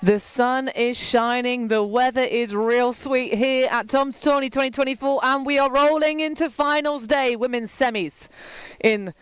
The sun is shining, the weather is real sweet here at Tom's Tourney 2024, and we are rolling into finals day, women's semis in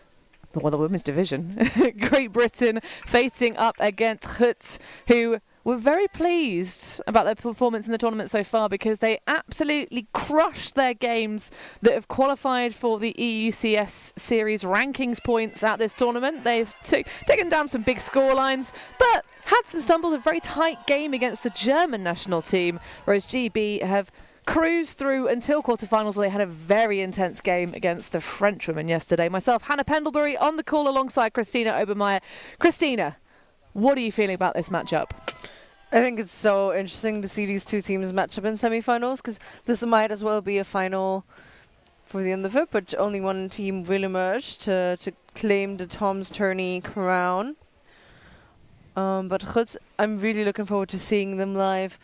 the women's division. Great Britain facing up against GRUT, who were very pleased about their performance in the tournament so far because they absolutely crushed their games that have qualified for the EUCS series rankings points at this tournament. They've taken down some big scorelines, but had some stumbles, a very tight game against the German national team, whereas GB have cruised through until quarterfinals where they had a very intense game against the French women yesterday. Myself, Hannah Pendlebury, on the call alongside Christina Obermeyer. Christina, what are you feeling about this matchup? I think it's so interesting to see these two teams match up in semi-finals, because this might as well be a final for the end of it, but only one team will emerge to claim the Tom's Tourney crown. But GRUT, I'm really looking forward to seeing them live.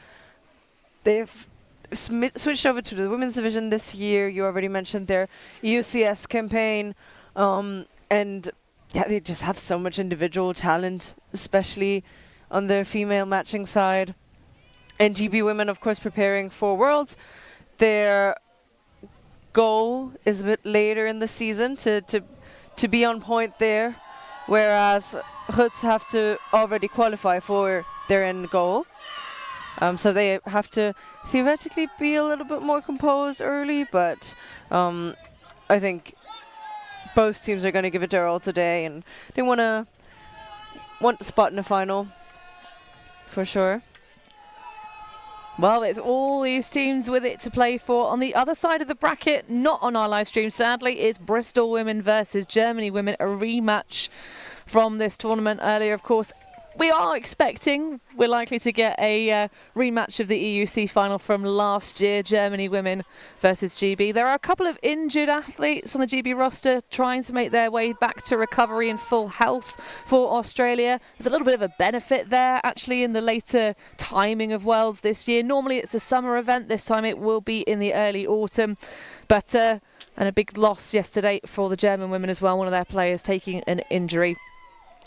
They've switched over to the women's division this year. You already mentioned their EUCS campaign. And yeah, they just have so much individual talent, especially on their female matching side. And GB women, of course, preparing for Worlds. Their goal is a bit later in the season to be on point there, whereas GRUT have to already qualify for their end goal. So they have to theoretically be a little bit more composed early, but I think both teams are going to give it their all today, and they want a spot in the final for sure. Well, it's all these teams with it to play for. On the other side of the bracket, not on our live stream sadly, is Bristol women versus Germany women, a rematch from this tournament earlier, of course. We're likely to get a rematch of the EUC final from last year, Germany women versus GB. There are a couple of injured athletes on the GB roster trying to make their way back to recovery and full health for Australia. There's a little bit of a benefit there, actually, in the later timing of Worlds this year. Normally it's a summer event. This time it will be in the early autumn. But and a big loss yesterday for the German women as well, one of their players taking an injury.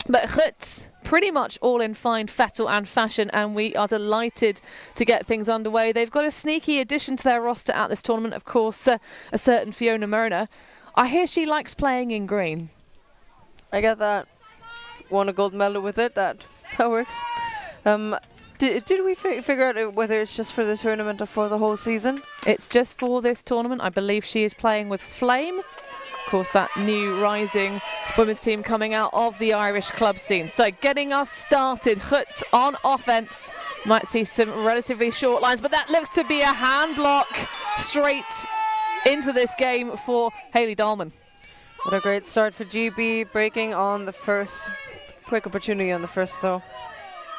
But GRUT pretty much all in fine fettle and fashion, and we are delighted to get things underway. They've got a sneaky addition to their roster at this tournament, of course, a certain Fiona Myrna. I hear she likes playing in green. I get that. Won a gold medal with it. That works. Did we figure out whether it's just for the tournament or for the whole season? It's just for this tournament. I believe she is playing with Flame. Of course, that new rising women's team coming out of the Irish club scene. So getting us started, GRUT on offense. Might see some relatively short lines, but that looks to be a handlock straight into this game for Hayley Dahlman. What a great start for GB, breaking on the first. Quick opportunity on the first, though.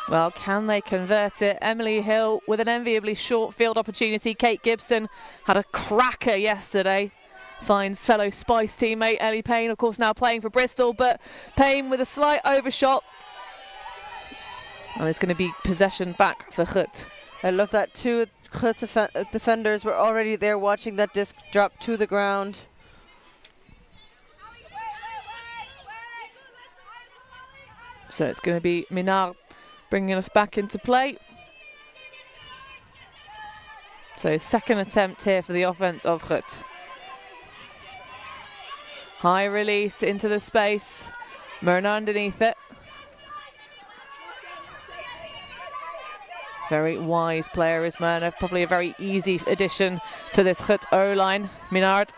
Well, can they convert it? Emily Hill with an enviably short field opportunity. Kate Gibson had a cracker yesterday. Finds fellow Spice teammate Ellie Payne, of course, now playing for Bristol, but Payne with a slight overshot. And it's going to be possession back for GRUT. I love that two GRUT defenders were already there watching that disc drop to the ground. So it's going to be Minard bringing us back into play. So second attempt here for the offense of GRUT. High release into the space. Myrna underneath it. Very wise player is Myrna. Probably a very easy addition to this GRUT O-line. Minard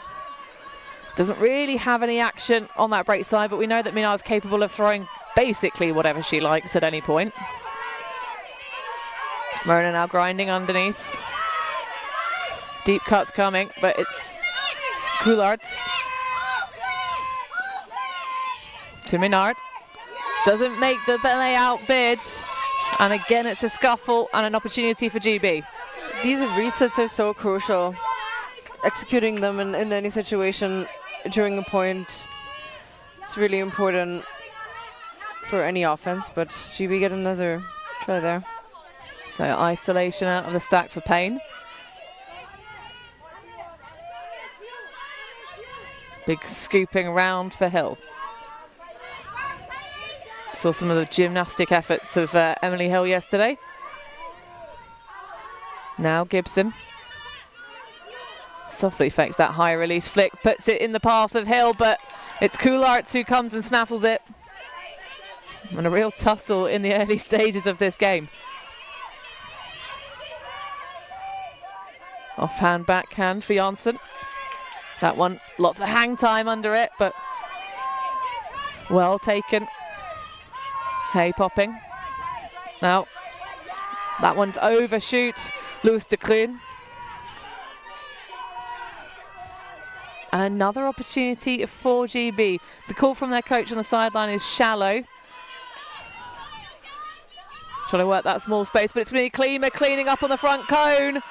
doesn't really have any action on that break side, but we know that Minard's capable of throwing basically whatever she likes at any point. Myrna now grinding underneath. Deep cuts coming, but it's Coulards. To Minard. Doesn't make the layout bid. And again, it's a scuffle and an opportunity for GB. These resets are so crucial. Executing them in any situation during a point, it's really important for any offense, but GB get another try there. So isolation out of the stack for Payne. Big scooping round for Hill. Saw some of the gymnastic efforts of Emily Hill yesterday. Now Gibson. Softly fakes that high release flick, puts it in the path of Hill, but it's Coularts who comes and snaffles it. And a real tussle in the early stages of this game. Offhand, backhand for Janssen. That one, lots of hang time under it, but well taken. Hay popping. Now, that one's overshoot. Louis de Kroon. And another opportunity for GB. The call from their coach on the sideline is shallow. Trying to work that small space, but it's going to be Klima cleaning up on the front cone.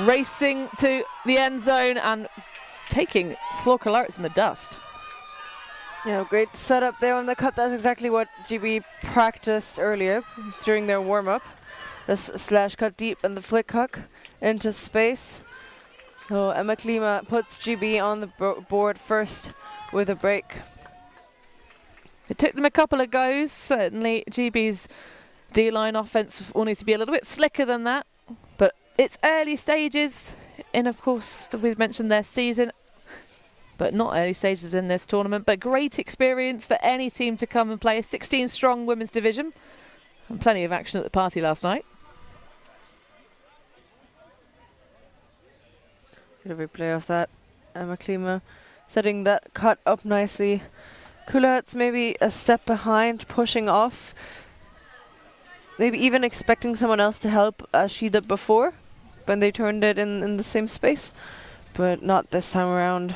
Racing to the end zone and taking Floor Coularts in the dust. Yeah, great setup there on the cut. That's exactly what GB practiced earlier during their warm-up. The slash cut deep and the flick hook into space. So Emma Klima puts GB on the board first with a break. It took them a couple of goes. Certainly GB's D-line offense will need to be a little bit slicker than that. But it's early stages in, of course, we've mentioned their season, but not early stages in this tournament. But great experience for any team to come and play a 16-strong women's division. And plenty of action at the party last night. Get a replay of that. Emma Klima setting that cut up nicely. Coularts maybe a step behind, pushing off. Maybe even expecting someone else to help as she did before when they turned it in the same space. But not this time around.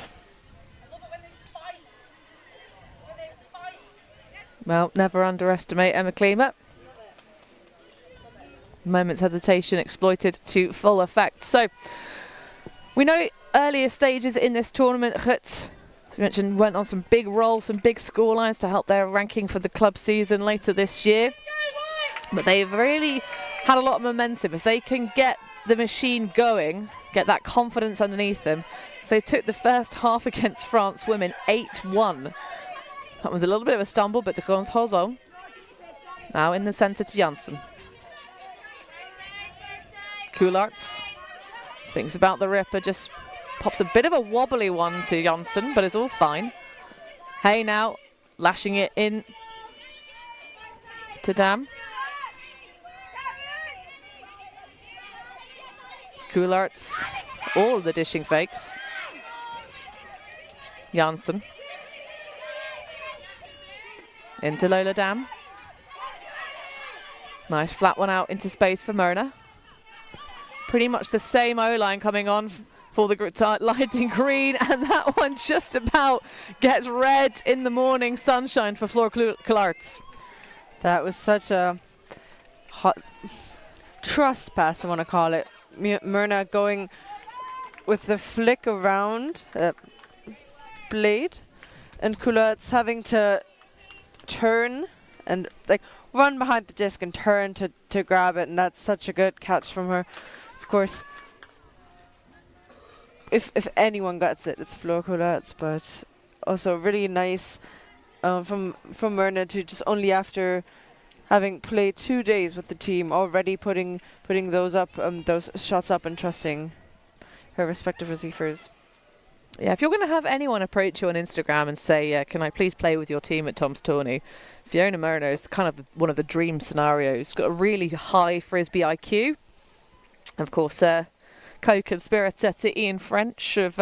Well, never underestimate Emma Klima. Moment's hesitation exploited to full effect. So, we know earlier stages in this tournament, GRUT, as we mentioned, went on some big rolls, some big scorelines to help their ranking for the club season later this year. But they've really had a lot of momentum. If they can get the machine going, get that confidence underneath them. So they took the first half against France women 8-1. That was a little bit of a stumble, but de Kroon's holds on. Now in the centre to Janssen. Coularts thinks about the ripper, just pops a bit of a wobbly one to Janssen, but it's all fine. Hay now lashing it in to Dam. Coularts, all the dishing fakes. Janssen. Into Lola Dam. Nice flat one out into space for Myrna. Pretty much the same O-line coming on for the GRUT lighting green, and that one just about gets red in the morning sunshine for Floor Coularts. That was such a hot trust pass, I want to call it. Myrna going with the flick around blade, and Coularts having to turn and like run behind the disc and turn to grab it, and that's such a good catch from her. Of course, if anyone gets it, it's Floor Coularts, but also really nice from Myrna to just only after having played 2 days with the team already putting those up, those shots up, and trusting her respective receivers. Yeah, if you're going to have anyone approach you on Instagram and say, can I please play with your team at Tom's Tourney, Fiona Myrna is kind of one of the dream scenarios. Got a really high Frisbee IQ. Of course, co-conspirator to Ian French of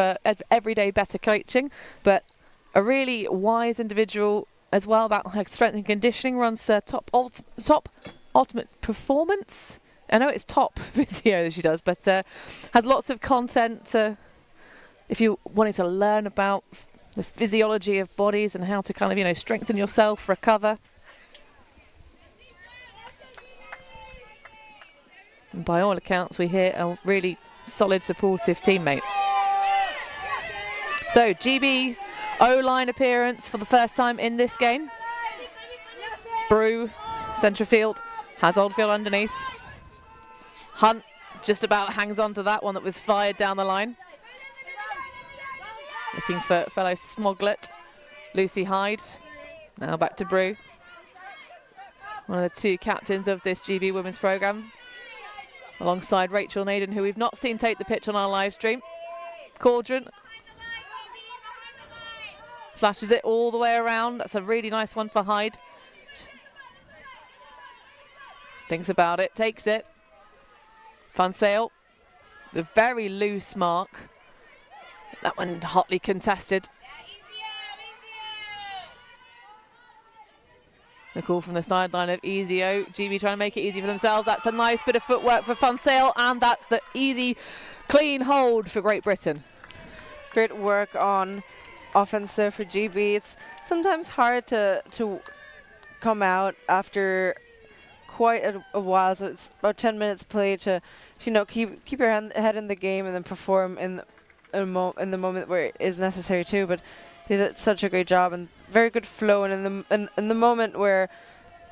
Everyday Better Coaching, but a really wise individual as well about her strength and conditioning. Runs top ultimate performance. I know it's top physio that she does, but has lots of content if you wanted to learn about the physiology of bodies and how to kind of, strengthen yourself, recover. And by all accounts, we hear a really solid, supportive teammate. So, GB O-line appearance for the first time in this game. Brew, centre field, has Oldfield underneath. Hunt just about hangs on to that one that was fired down the line. Looking for fellow Smoglet, Lucy Hyde. Now back to Brew. One of the two captains of this GB women's programme. alongside Rachel Naden, who we've not seen take the pitch on our live stream. Cauldron flashes it all the way around. That's a really nice one for Hyde. Thinks about it, takes it. Funsale, the very loose mark. That one hotly contested. The call from the sideline of Ezio. GB trying to make it easy for themselves. That's a nice bit of footwork for Funsale, and that's the easy, clean hold for Great Britain. Great work on offense there for GB. It's sometimes hard to come out after quite a while, so it's about 10 minutes play to, you know, keep your head in the game and then perform in the moment where it is necessary too. But they did such a great job and very good flow, and in the moment where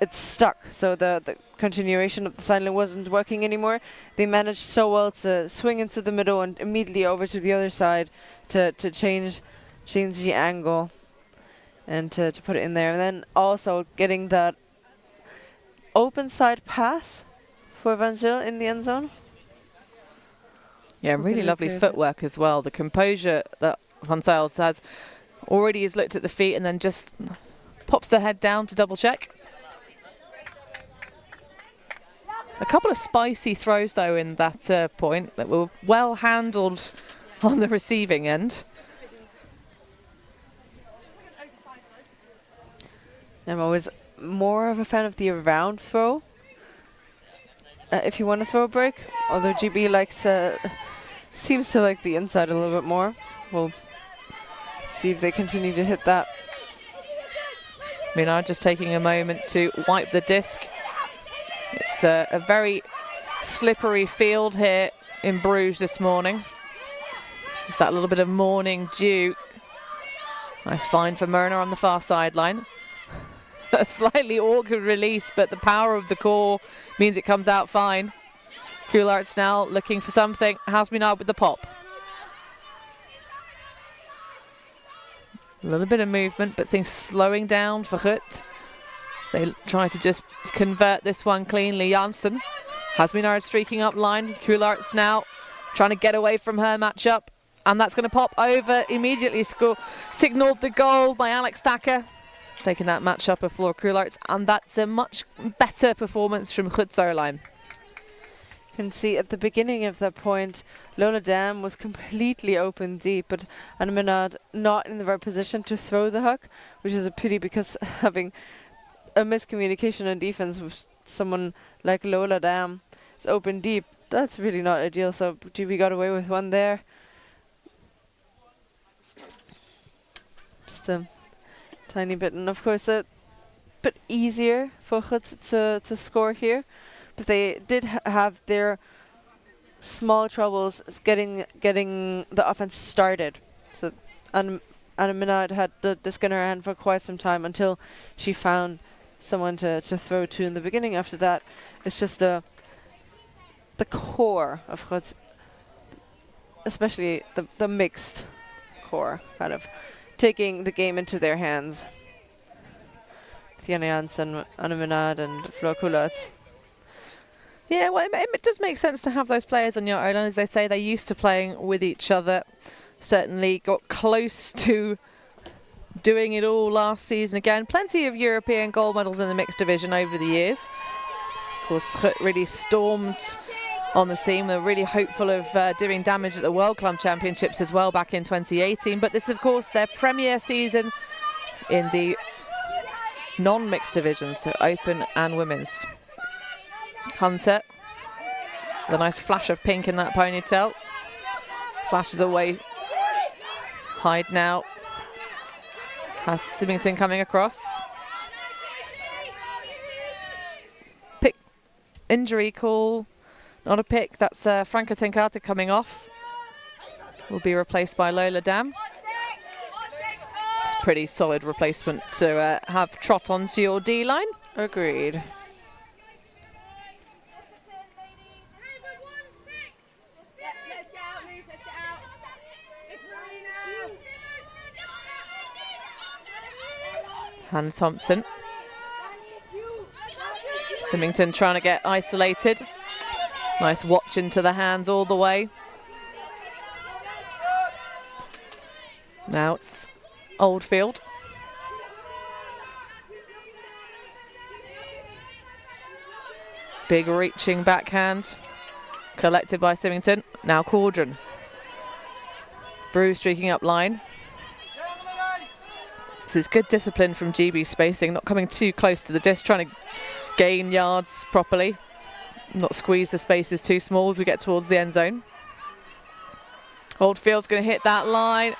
it's stuck, so the continuation of the sideline wasn't working anymore, they managed so well to swing into the middle and immediately over to the other side to change the angle and to put it in there, and then also getting that open side pass for Van Zyl in the end zone. Yeah, really lovely footwork as well. The composure that Van Zyl has already has looked at the feet and then just pops the head down to double check. A couple of spicy throws though in that point that were well handled on the receiving end. I'm always more of a fan of the around throw. If you want to throw a break, although GB seems to like the inside a little bit more. We'll see if they continue to hit that. Minard just taking a moment to wipe the disc. It's a very slippery field here in Bruges this morning. Just that little bit of morning dew. Nice find for Myrna on the far sideline. A slightly awkward release, but the power of the core means it comes out fine. Coulart's now looking for something. Hasminard with the pop. A little bit of movement, but things slowing down for GRUT. They try to just convert this one cleanly. Janssen. Hasminard streaking up line. Coulart's now trying to get away from her matchup. And that's going to pop over immediately. Signalled the goal by Alex Thacker. Taking that matchup of Floor Coulart's, and that's a much better performance from GRUT's line. You can see at the beginning of that point, Lola Dam was completely open deep, but Anna Minard not in the right position to throw the hook, which is a pity because having a miscommunication on defense with someone like Lola Dam is open deep, that's really not ideal. So GB got away with one there. Just a tiny bit, and of course a bit easier for GRUT to score here, but they did have their small troubles getting the offense started. So Anna Minard had the disc in her hand for quite some time until she found someone to throw to in the beginning. After that, it's just the core of GRUT, especially the mixed core, kind of taking the game into their hands. Tiana Janssen, Anna Minard and Flor Coulart's. Yeah, well, it does make sense to have those players on your own. And as they say, they're used to playing with each other. Certainly got close to doing it all last season again. Plenty of European gold medals in the mixed division over the years. Of course, GRUT really stormed on the scene. They're really hopeful of doing damage at the World Club Championships as well back in 2018. But this, of course, their premier season in the non-mixed divisions, so open and women's. Hunter, the nice flash of pink in that ponytail. Flashes away. Hyde now. Has Symington coming across. Pick. Injury call. Not a pick. That's Franca Tenkate coming off. Will be replaced by Lola Dam. It's a pretty solid replacement to have trot onto your D-line. Agreed. Hannah Thompson. Symington trying to get isolated. Nice watch into the hands all the way. Now it's Oldfield. Big reaching backhand. Collected by Symington. Now Cauldron. Brew streaking up line. This is good discipline from GB spacing, not coming too close to the disc, trying to gain yards properly. Not squeeze the spaces too small as we get towards the end zone. Oldfield's going to hit that line.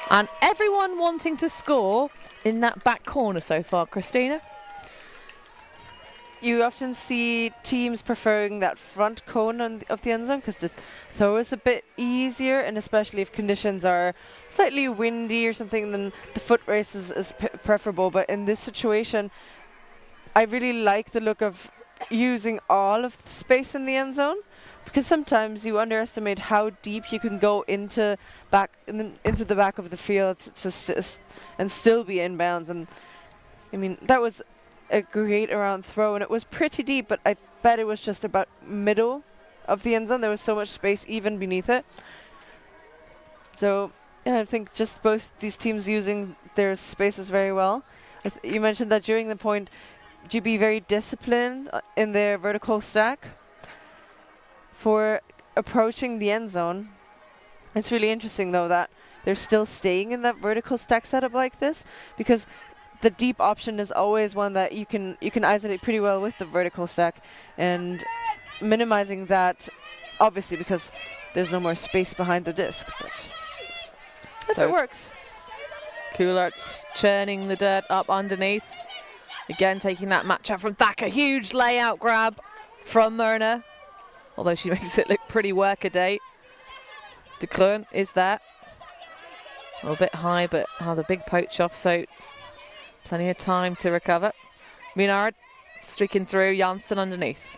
And everyone wanting to score in that back corner so far, Christina. You often see teams preferring that front cone of the end zone because the throw is a bit easier, and especially if conditions are slightly windy or something, then the foot race is preferable. But in this situation, I really like the look of using all of the space in the end zone, because sometimes you underestimate how deep you can go into the back of the field and still be inbounds. And I mean, that was a great around throw, and it was pretty deep, but I bet it was just about middle of the end zone. There was so much space even beneath it. So yeah, I think just both these teams using their spaces very well. You mentioned that during the point, GB very disciplined in their vertical stack for approaching the end zone. It's really interesting though that they're still staying in that vertical stack setup like this, because the deep option is always one that you can isolate pretty well with the vertical stack, and minimizing that obviously because there's no more space behind the disc. But so it works. Coulart's churning the dirt up underneath. Again taking that matchup from Thacker. Huge layout grab from Myrna, although she makes it look pretty workaday. De Kroon is there. A little bit high, but the big poach off, so plenty of time to recover. Minard streaking through, Janssen underneath.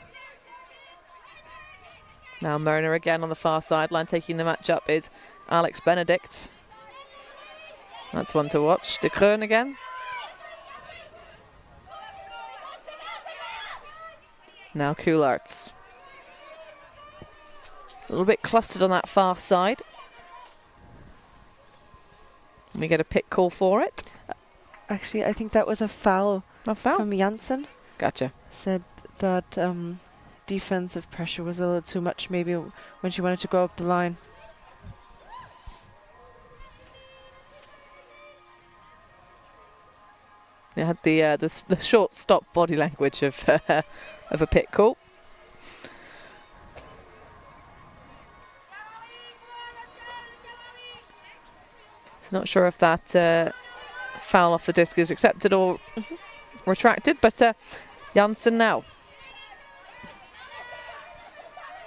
Now Myrna again on the far sideline, taking the match up is Alex Benedict. That's one to watch. De Kroon again. Now Coulart's. A little bit clustered on that far side. We get a pick call for it. Actually, I think that was a foul, from Janssen. Gotcha. Said that defensive pressure was a little too much maybe when she wanted to go up the line. It had the short stop body language of of a pick call. So not sure if that foul off the disc is accepted or retracted, but Janssen now.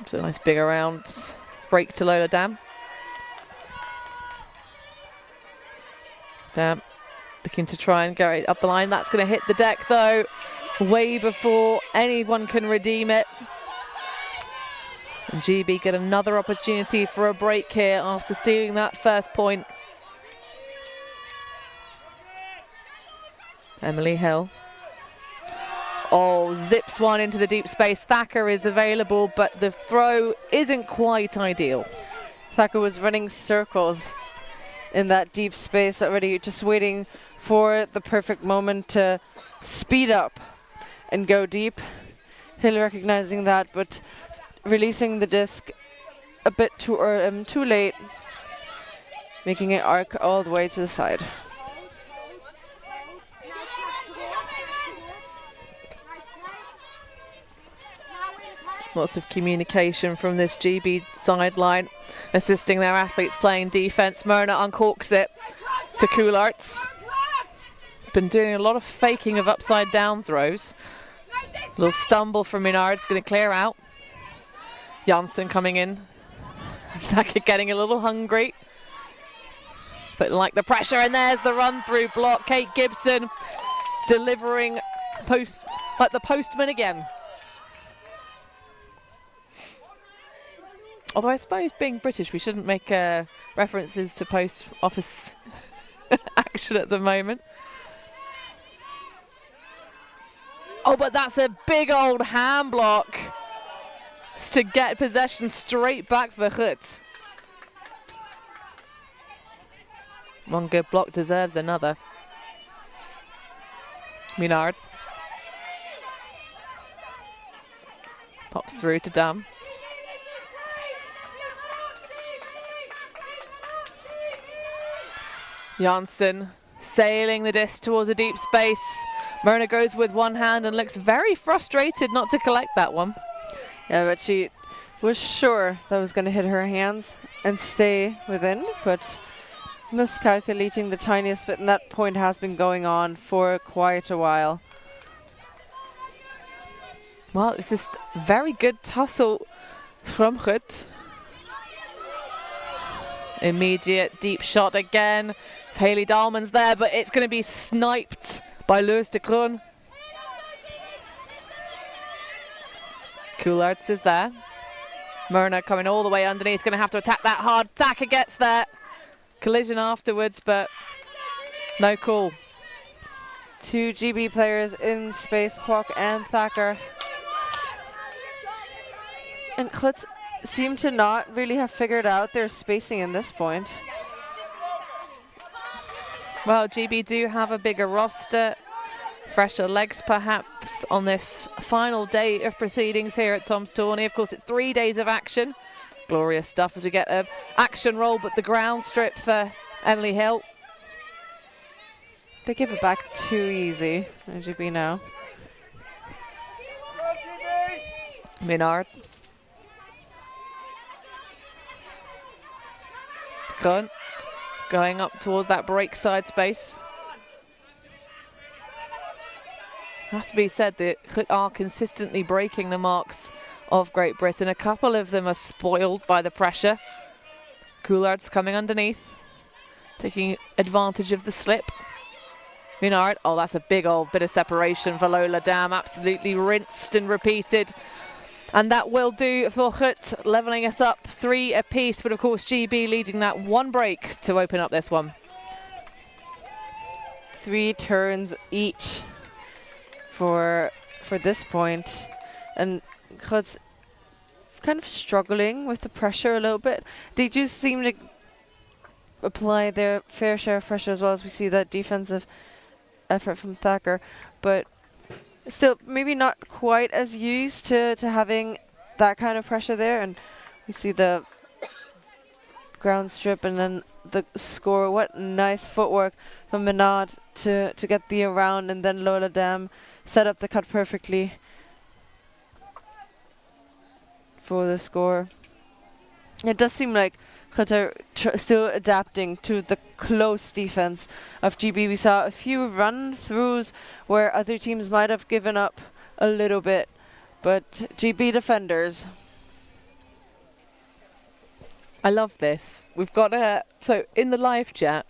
It's a nice big around break to Lola Dam. Dam looking to try and get it up the line. That's going to hit the deck though, way before anyone can redeem it. And GB get another opportunity for a break here after stealing that first point. Emily Hill. Oh, zips one into the deep space. Thacker is available, but the throw isn't quite ideal. Thacker was running circles in that deep space already, just waiting for the perfect moment to speed up and go deep. Hill recognizing that, but releasing the disc a bit too late, making it arc all the way to the side. Lots of communication from this GB sideline, assisting their athletes playing defense. Myrna uncorks it to Coulart's. Been doing a lot of faking of upside down throws. Little stumble from Minard's going to clear out. Janssen coming in. Thacker getting a little hungry. But like the pressure, and there's the run through block. Kate Gibson delivering like the postman again. Although I suppose being British, we shouldn't make references to post office action at the moment. Oh, but that's a big old hand block. to get possession straight back for GRUT. One good block deserves another. Minard. Pops through to Dam. Janssen sailing the disc towards a deep space. Myrna goes with one hand and looks very frustrated not to collect that one. Yeah, but she was sure that was going to hit her hands and stay within, but miscalculating the tiniest bit, and that point has been going on for quite a while. Well, this is very good tussle from GRUT. Immediate deep shot again. It's Hayley Dahlman's there, but it's going to be sniped by Loes de Kroon. Coularts is there. Myrna coming all the way underneath. Going to have to attack that hard. Thacker gets there. Collision afterwards, but no call. Two GB players in space, Kwok and Thacker. And GRUT seem to not really have figured out their spacing in this point. Well, GB do have a bigger roster, fresher legs perhaps on this final day of proceedings here at Tom's Tourney. Of course, it's 3 days of action. Glorious stuff as we get an action roll, but the ground strip for Emily Hill. They give it back too easy, GB now. Minard. Kroon going up towards that break side space. Has to be said that GRUT are consistently breaking the marks of Great Britain. A couple of them are spoiled by the pressure. Coulart's coming underneath, taking advantage of the slip. Minard, oh, that's a big old bit of separation for Lola Dam. Absolutely rinsed and repeated. And that will do for GRUT, levelling us up 3 apiece. But of course, GB leading that one break to open up this one. 3 turns each for this point. And GRUT's kind of struggling with the pressure a little bit. They do seem to apply their fair share of pressure as well, as we see that defensive effort from Thacker. But still, maybe not quite as used to having that kind of pressure there. And we see the ground strip and then the score. What nice footwork from Minard to get the around, and then Lola Dam set up the cut perfectly for the score. It does seem like GRUT are still adapting to the close defense of GB. We saw a few run-throughs where other teams might have given up a little bit, but GB defenders. I love this. We've got a, so in the live chat,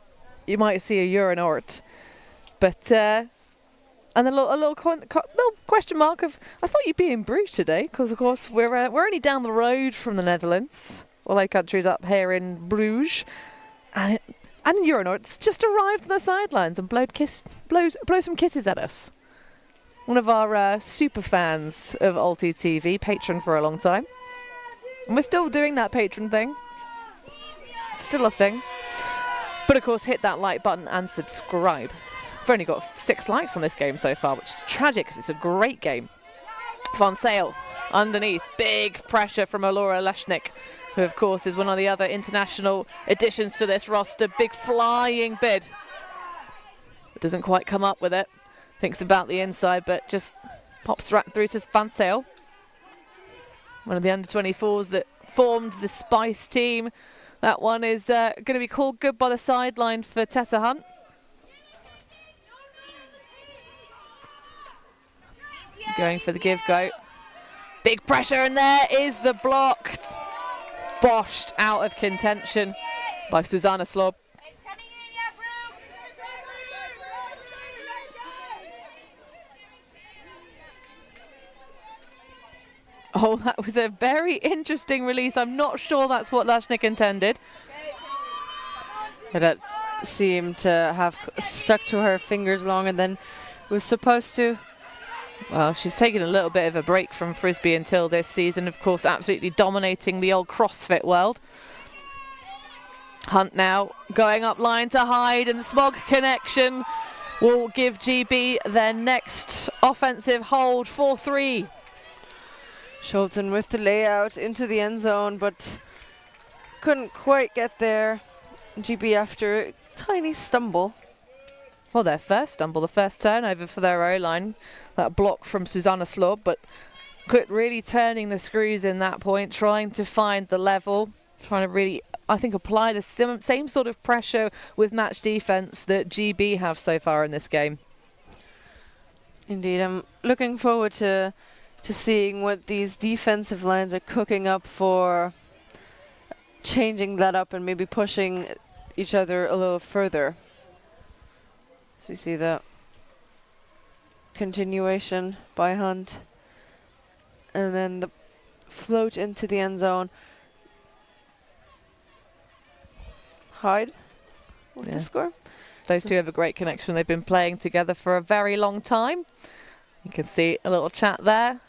you might see a urinort, but and a little question mark of, I thought you'd be in Bruges today, because of course we're only down the road from the Netherlands. All our countries up here in Bruges, and Urinord's just arrived on the sidelines and blow some kisses at us. One of our super fans of ULTI.TV, patron for a long time, and we're still doing that patron thing. Still a thing. But of course, hit that like button and subscribe. We've only got 6 likes on this game so far, which is tragic because it's a great game. Von Sale underneath, big pressure from Alora Leshnik, who of course is one of the other international additions to this roster. Big flying bid. It doesn't quite come up with it. Thinks about the inside, but just pops right through to Van Sale. One of the under-24s that formed the Spice team. That one is going to be called good by the sideline for Tessa Hunt. Going for the give-go. Big pressure, and there is the block. Boshed out of contention by Susanna Slob. Oh, that was a very interesting release. I'm not sure that's what Lashnik intended. It seemed to have stuck to her fingers long, and then was supposed to Well, she's taken a little bit of a break from Frisbee until this season, of course, absolutely dominating the old CrossFit world. Hunt now going up line to Hyde, and the Smog connection will give GB their next offensive hold, 4-3. Scholten with the layout into the end zone, but couldn't quite get there. GB after a tiny stumble. Well, their first stumble, the first turnover for their O-line, that block from Susanna Slob, but GRUT really turning the screws in that point, trying to find the level, trying to really, I think, apply the same sort of pressure with match defence that GB have so far in this game. Indeed, I'm looking forward to seeing what these defensive lines are cooking up for, changing that up and maybe pushing each other a little further. So we see the continuation by Hunt, and then the float into the end zone. Hyde with the score. Those two have a great connection. They've been playing together for a very long time. You can see a little chat there.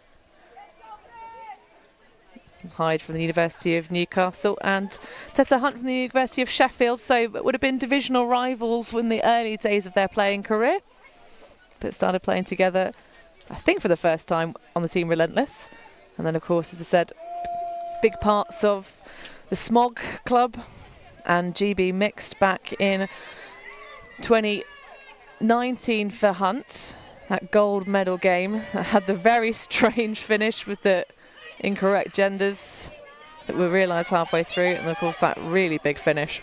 Hyde from the University of Newcastle and Tessa Hunt from the University of Sheffield, so it would have been divisional rivals in the early days of their playing career, but started playing together, I think, for the first time on the team Relentless. And then, of course, as I said, big parts of the Smog club and GB mixed back in 2019 for Hunt. That gold medal game that had the very strange finish with the incorrect genders that we realised halfway through, and of course that really big finish.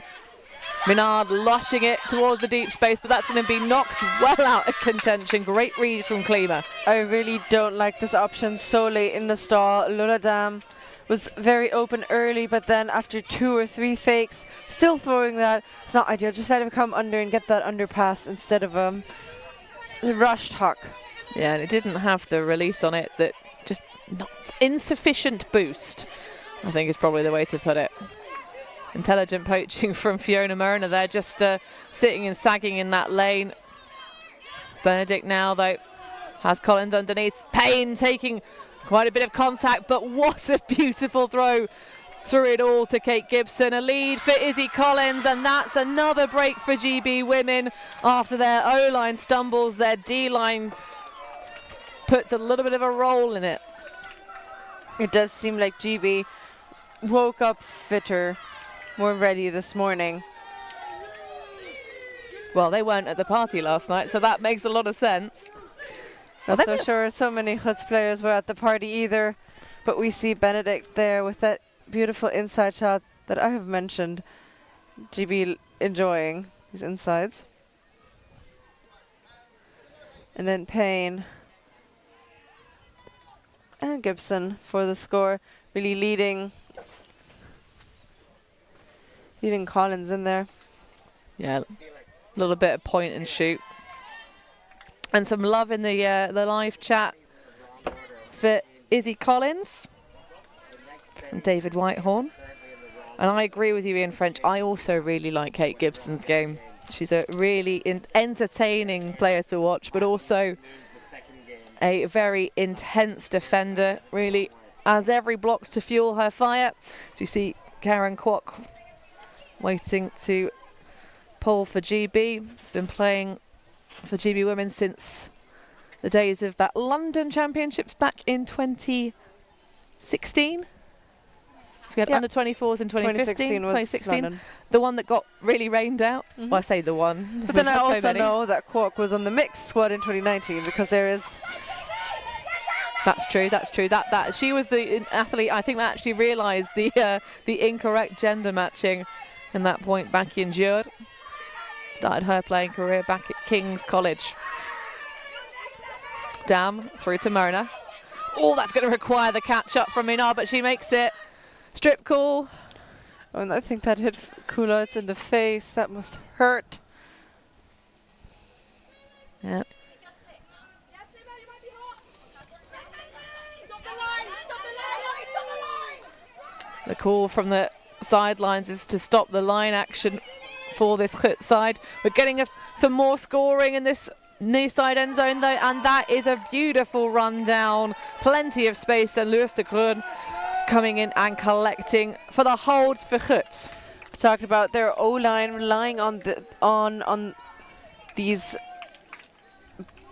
Minard lushing it towards the deep space, but that's going to be knocked well out of contention. Great read from Klima. I really don't like this option so late in the stall. Lola Dam was very open early, but then after 2 or 3 fakes, still throwing that. It's not ideal. Just let him come under and get that underpass instead of a rushed huck. Yeah, and it didn't have the release on it, that just not insufficient boost, I think is probably the way to put it. Intelligent poaching from Fiona Myrna there, just sitting and sagging in that lane. Benedict now, though, has Collins underneath. Payne taking quite a bit of contact, but what a beautiful throw through it all to Kate Gibson. A lead for Izzy Collins, and that's another break for GB women after their O-line stumbles. Their D-line puts a little bit of a roll in it. It does seem like GB woke up fitter, more ready this morning. Well, they weren't at the party last night, so that makes a lot of sense. Not so sure so many GRUT players were at the party either, but we see Benedict there with that beautiful inside shot that I have mentioned. GB enjoying these insides. And then Payne and Gibson for the score, really leading Collins in there. Yeah, a little bit of point and shoot. And some love in the live chat for Izzy Collins and David Whitehorn. And I agree with you, Ian French. I also really like Kate Gibson's game. She's a really entertaining player to watch, but also a very intense defender. Really has every block to fuel her fire. So you see Karen Kwok waiting to pull for GB. She's been playing for GB Women since the days of that London Championships back in 2016. So we had under 24s in 2015, 2016. The one that got really rained out. Well, I say the one. But then I also know that Kwok was on the mixed squad in 2019 because there is... That's true. That's true. That she was the athlete. I think that actually realised the incorrect gender matching in that point back in Jure. Started her playing career back at King's College. Dam through to Mona. Oh, that's going to require the catch up from Minar, but she makes it. Strip call. Oh, and I think that hit Kularts in the face. That must hurt. Yep. The call from the sidelines is to stop the line action for this GRUT side. We're getting some more scoring in this near side end zone though, and that is a beautiful run down. Plenty of space, and Lewis de Groen coming in and collecting for the hold for GRUT. We talked about their O-line relying on on these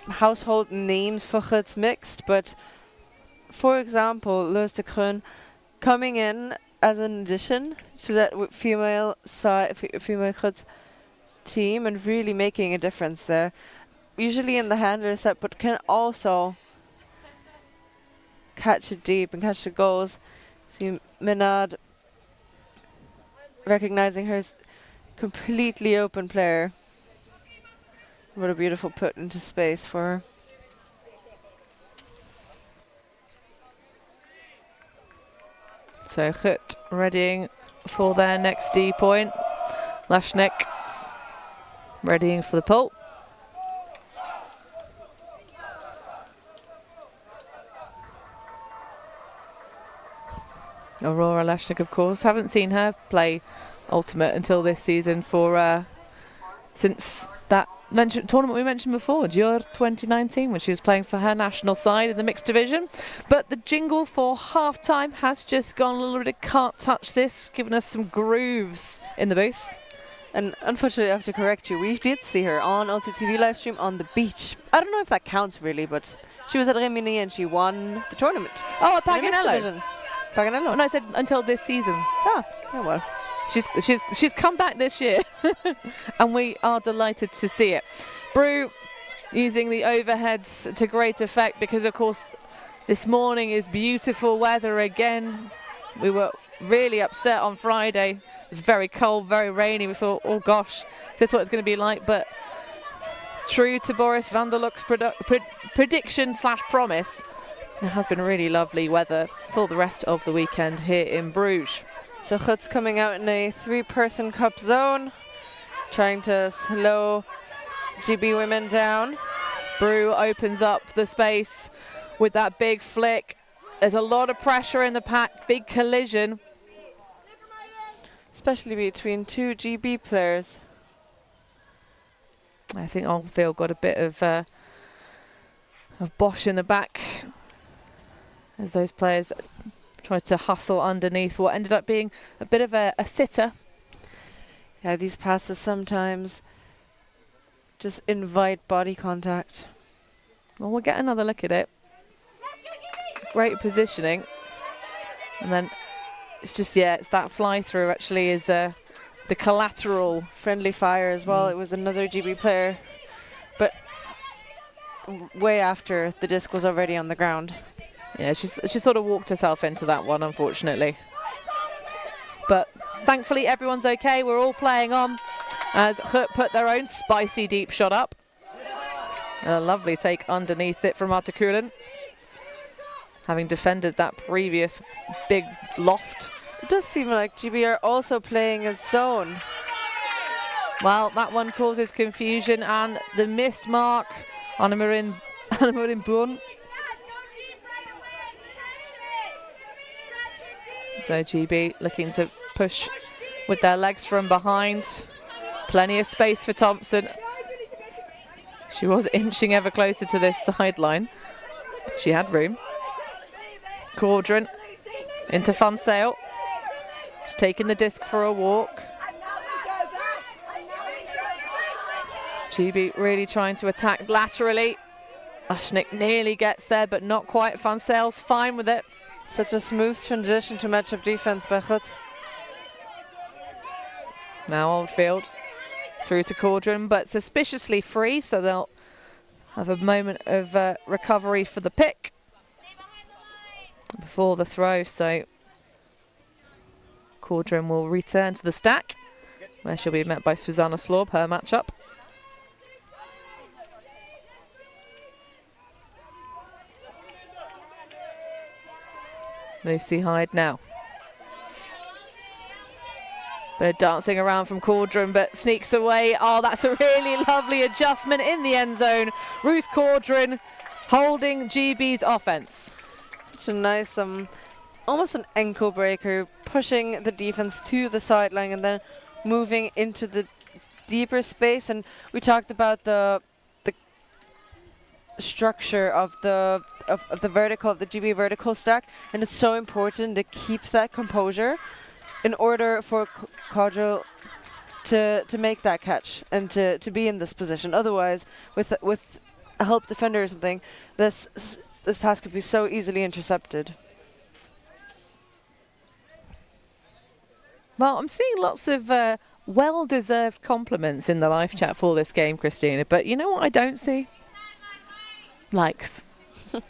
household names for GRUT mixed, but for example, Lewis de Groen coming in as an addition to that female GRUT team and really making a difference there. Usually in the handler set, but can also catch it deep and catch the goals. See Minad recognizing her as completely open player. What a beautiful put into space for her. So GRUT readying for their next D point. Lashnik readying for the pull. Aurora Lashnik, of course. Haven't seen her play Ultimate until this season for since that tournament we mentioned before, GRUT 2019, when she was playing for her national side in the mixed division. But the jingle for half-time has just gone a little bit Can't Touch This, giving us some grooves in the booth. And unfortunately, I have to correct you. We did see her on ULTI.TV live stream on the beach. I don't know if that counts really, but she was at Rimini and she won the tournament. Oh, at Paganello. Paganello. And I said until this season. Ah, yeah, well. She's come back this year, and we are delighted to see it. Brew using the overheads to great effect because, of course, this morning is beautiful weather again. We were really upset on Friday. It was very cold, very rainy. We thought, oh gosh, is this what it's going to be like? But true to Boris van der Luk's prediction / promise, it has been really lovely weather for the rest of the weekend here in Bruges. So GRUT's coming out in a 3-person cup zone, trying to slow GB women down. Brew opens up the space with that big flick. There's a lot of pressure in the pack, big collision. Especially between two GB players. I think Oldfield got a bit of Bosch in the back as those players tried to hustle underneath what ended up being a bit of a sitter. Yeah, these passes sometimes just invite body contact. Well, we'll get another look at it. Great positioning. And then it's just, yeah, it's that fly through actually is the collateral. Friendly fire as well. It was another GB player, but way after the disc was already on the ground. Yeah, she sort of walked herself into that one, unfortunately. But thankfully, everyone's okay. We're all playing on as GRUT put their own spicy deep shot up. And a lovely take underneath it from Artikulen, having defended that previous big loft. It does seem like GB are also playing a zone. Well, that one causes confusion, and the missed mark on Annemarie Bourne. So GB looking to push with their legs from behind. Plenty of space for Thompson. She was inching ever closer to this sideline. She had room. Caudron into Fun Sale. She's taking the disc for a walk. GB really trying to attack laterally. Ashnik nearly gets there, but not quite. Fun Sale's fine with it. Such a smooth transition to match-up defense by GRUT. Now Oldfield through to Caudron, but suspiciously free, so they'll have a moment of recovery for the pick before the throw. So Caudron will return to the stack, where she'll be met by Susanna Slorb, her matchup. Lucy Hyde now. Bit of dancing around from Caudron, but sneaks away. Oh, that's a really lovely adjustment in the end zone. Ruth Caudron holding GB's offense. Such a nice, almost an ankle breaker, pushing the defense to the sideline and then moving into the deeper space. And we talked about the structure of the GB vertical stack, and it's so important to keep that composure in order for Caudrell to make that catch and to be in this position. Otherwise, with a help defender or something, this pass could be so easily intercepted. Well, I'm seeing lots of well-deserved compliments in the live chat for this game, Christina. But you know what I don't see? Likes.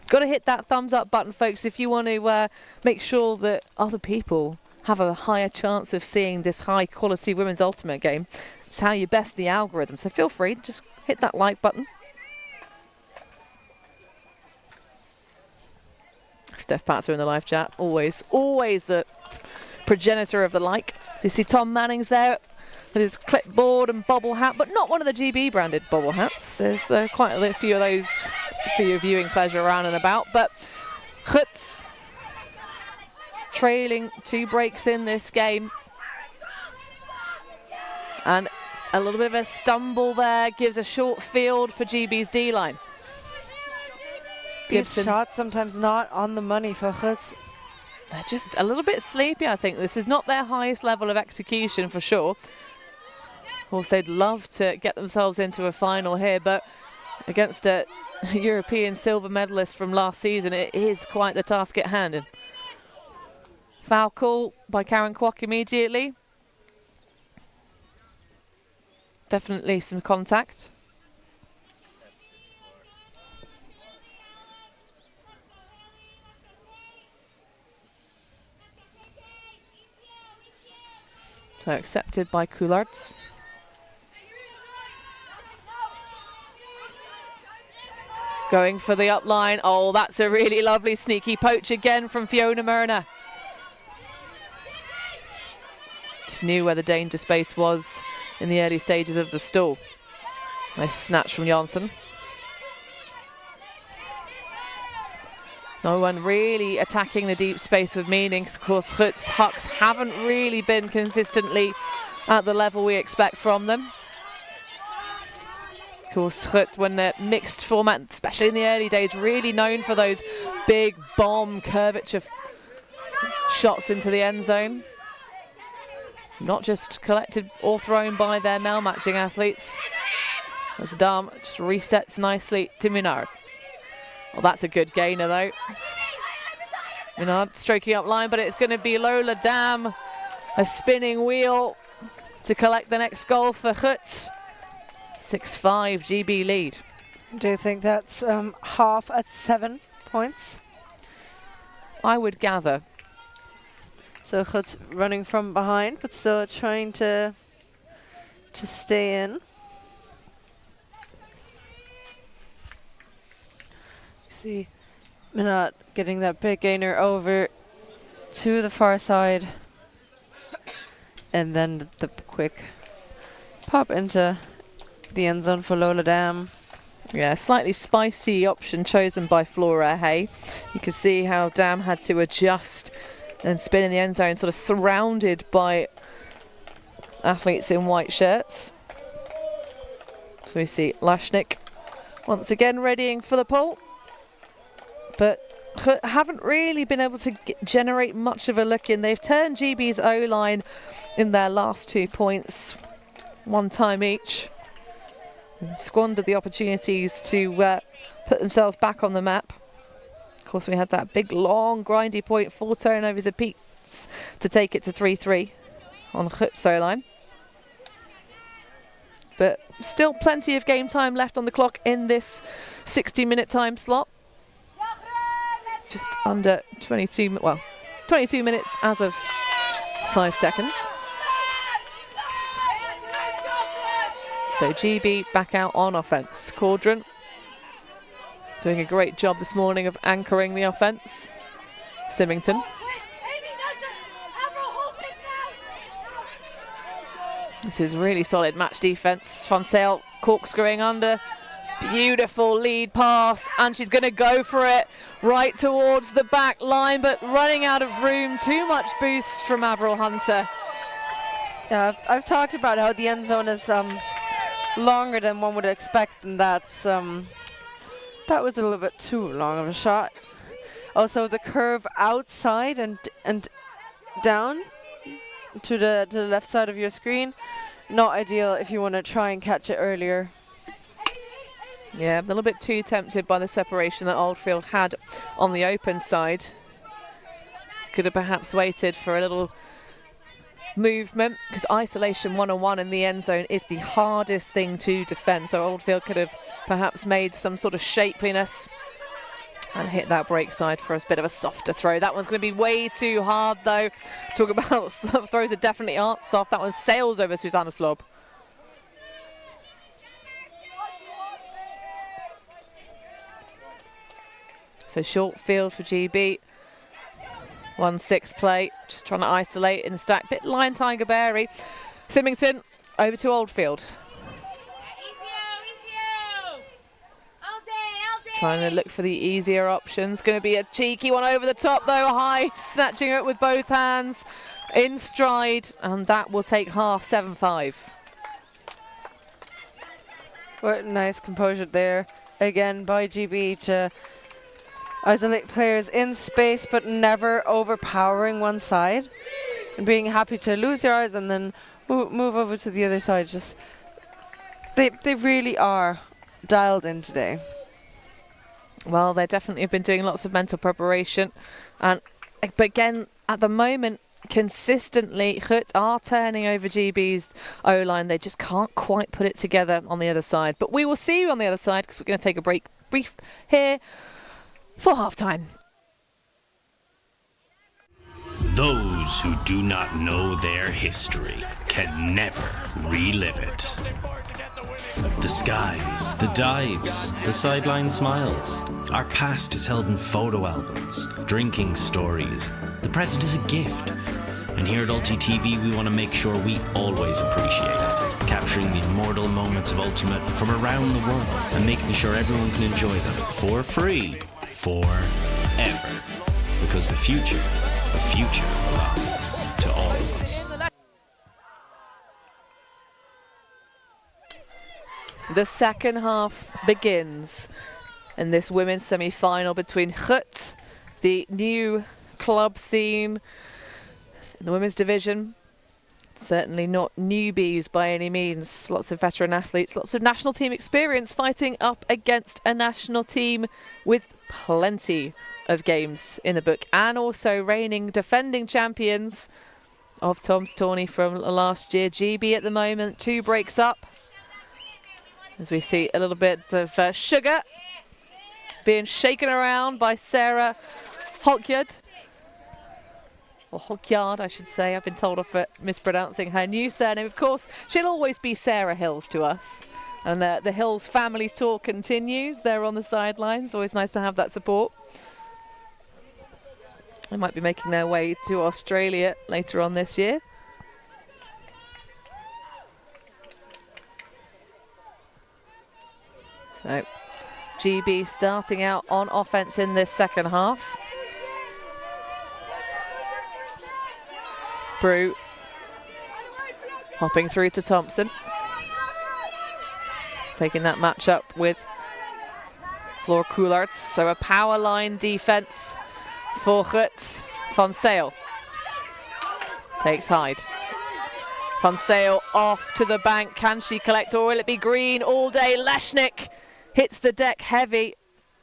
Got to hit that thumbs up button, folks, if you want to make sure that other people have a higher chance of seeing this high-quality women's ultimate game. It's how you best the algorithm. So feel free, just hit that like button. Steph Patzer in the live chat, always the progenitor of the like. So you see Tom Manning's there with his clipboard and bobble hat, but not one of the GB branded bobble hats. There's quite a few of those for your viewing pleasure around and about. But GRUT trailing 2 breaks in this game. And a little bit of a stumble there gives a short field for GB's D-line. These shots sometimes not on the money for GRUT. They're just a little bit sleepy, I think. This is not their highest level of execution for sure. Of course, they'd love to get themselves into a final here, but against a European silver medalist from last season, it is quite the task at hand. And foul call by Karen Kwok immediately. Definitely some contact. So accepted by Coulards. Going for the up line. Oh, that's a really lovely sneaky poach again from Fiona Myrna. Just knew where the danger space was in the early stages of the stall. Nice snatch from Janssen. No one really attacking the deep space with meaning. Of course, GRUT's hucks haven't really been consistently at the level we expect from them. Of course, GRUT, when they're mixed format, especially in the early days, really known for those big bomb curvature shots into the end zone. Not just collected or thrown by their male matching athletes. As Dam just resets nicely to Minard. Well, that's a good gainer, though. Minard stroking up line, but it's going to be Lola Dam. A spinning wheel to collect the next goal for GRUT. 6-5 GB lead. Do you think that's half at 7 points? I would gather. So GRUT running from behind, but still trying to stay in. See Minot getting that big gainer over to the far side, and then the quick pop into the end zone for Lola Dam. Yeah, slightly spicy option chosen by Flora Hay. You can see how Dam had to adjust and spin in the end zone, sort of surrounded by athletes in white shirts. So we see Lashnik once again readying for the pull. But haven't really been able to generate much of a look in. They've turned GB's O-line in their last 2 points, 1 time each. And squandered the opportunities to put themselves back on the map. Of course, we had that big, long, grindy point, 4 turnovers apiece to take it to 3-3 on GRUT's O-line. But still plenty of game time left on the clock in this 60-minute time slot. Just under 22 minutes as of 5 seconds. So GB back out on offense. Caudron doing a great job this morning of anchoring the offense. Symington. This is really solid match defense. Van Sale corkscrewing under. Beautiful lead pass, and she's going to go for it right towards the back line, but running out of room. Too much boost from Avril Hunter. Yeah, I've talked about how the end zone is longer than one would expect, and that's That was a little bit too long of a shot. Also, the curve outside and down to the left side of your screen, not ideal if you want to try and catch it earlier. Yeah, a little bit too tempted by the separation that Oldfield had on the open side. Could have perhaps waited for a little movement, because isolation one-on-one in the end zone is the hardest thing to defend. So Oldfield could have perhaps made some sort of shapeliness and hit that break side for a bit of a softer throw. That one's going to be way too hard, though. Talk about throws that definitely aren't soft. That one sails over Susanna Slob. So short field for GB. 1-6 play, just trying to isolate in the stack. Bit Lion Tiger Berry. Symington over to Oldfield. Trying to look for the easier options. Going to be a cheeky one over the top though, high, snatching it with both hands in stride, and that will take half, 7-5. What nice composure there again by GB to isolate players in space, but never overpowering one side, and being happy to lose yards and then move over to the other side. Just they really are dialed in today. Well, they definitely have been doing lots of mental preparation, but again, at the moment, consistently, GRUT are turning over GB's O-line. They just can't quite put it together on the other side. But we will see you on the other side, because we're going to take a brief here for halftime. Those who do not know their history can never relive it. The skies, the dives, the sideline smiles. Our past is held in photo albums, drinking stories. The present is a gift. And here at ULTI.TV, we want to make sure we always appreciate it, capturing the immortal moments of Ultimate from around the world and making sure everyone can enjoy them for free, forever. Because the future belongs to all of us. The second half begins in this women's semi-final between GRUT, the new club scene in the women's division. Certainly not newbies by any means. Lots of veteran athletes, lots of national team experience fighting up against a national team with plenty of games in the book, and also reigning defending champions of Tom's Tourney from last year. GB at the moment, 2 breaks up. As we see a little bit of sugar being shaken around by Sarah Hokyard. Or Hokyard, I should say. I've been told off for mispronouncing her new surname. Of course, she'll always be Sarah Hills to us. And the Hills family tour continues. They're on the sidelines. Always nice to have that support. They might be making their way to Australia later on this year. So, GB starting out on offense in this second half. Brew hopping through to Thompson. Taking that match up with Floor Coularts. So a power line defense for GRUT. Van Sale takes Hyde. Van Sale off to the bank. Can she collect, or will it be green all day? Leshnik hits the deck heavy.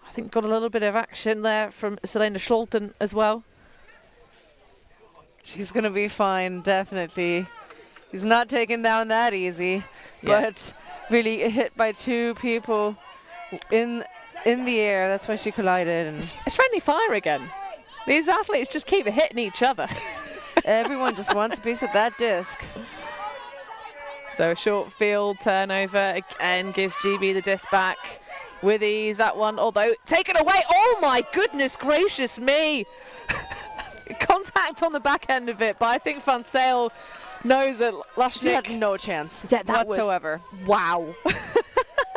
I think got a little bit of action there from Selena Scholten as well. She's going to be fine, definitely. He's not taken down that easy, but really hit by 2 people in the air. That's why she collided. And it's friendly fire again. These athletes just keep hitting each other. Everyone just wants a piece of that disc. So a short field turnover again gives GB the disc back with ease. That one, although taken away. Oh my goodness gracious me. Contact on the back end of it, but I think Van Sale knows that Lashnik had no chance whatsoever. Wow.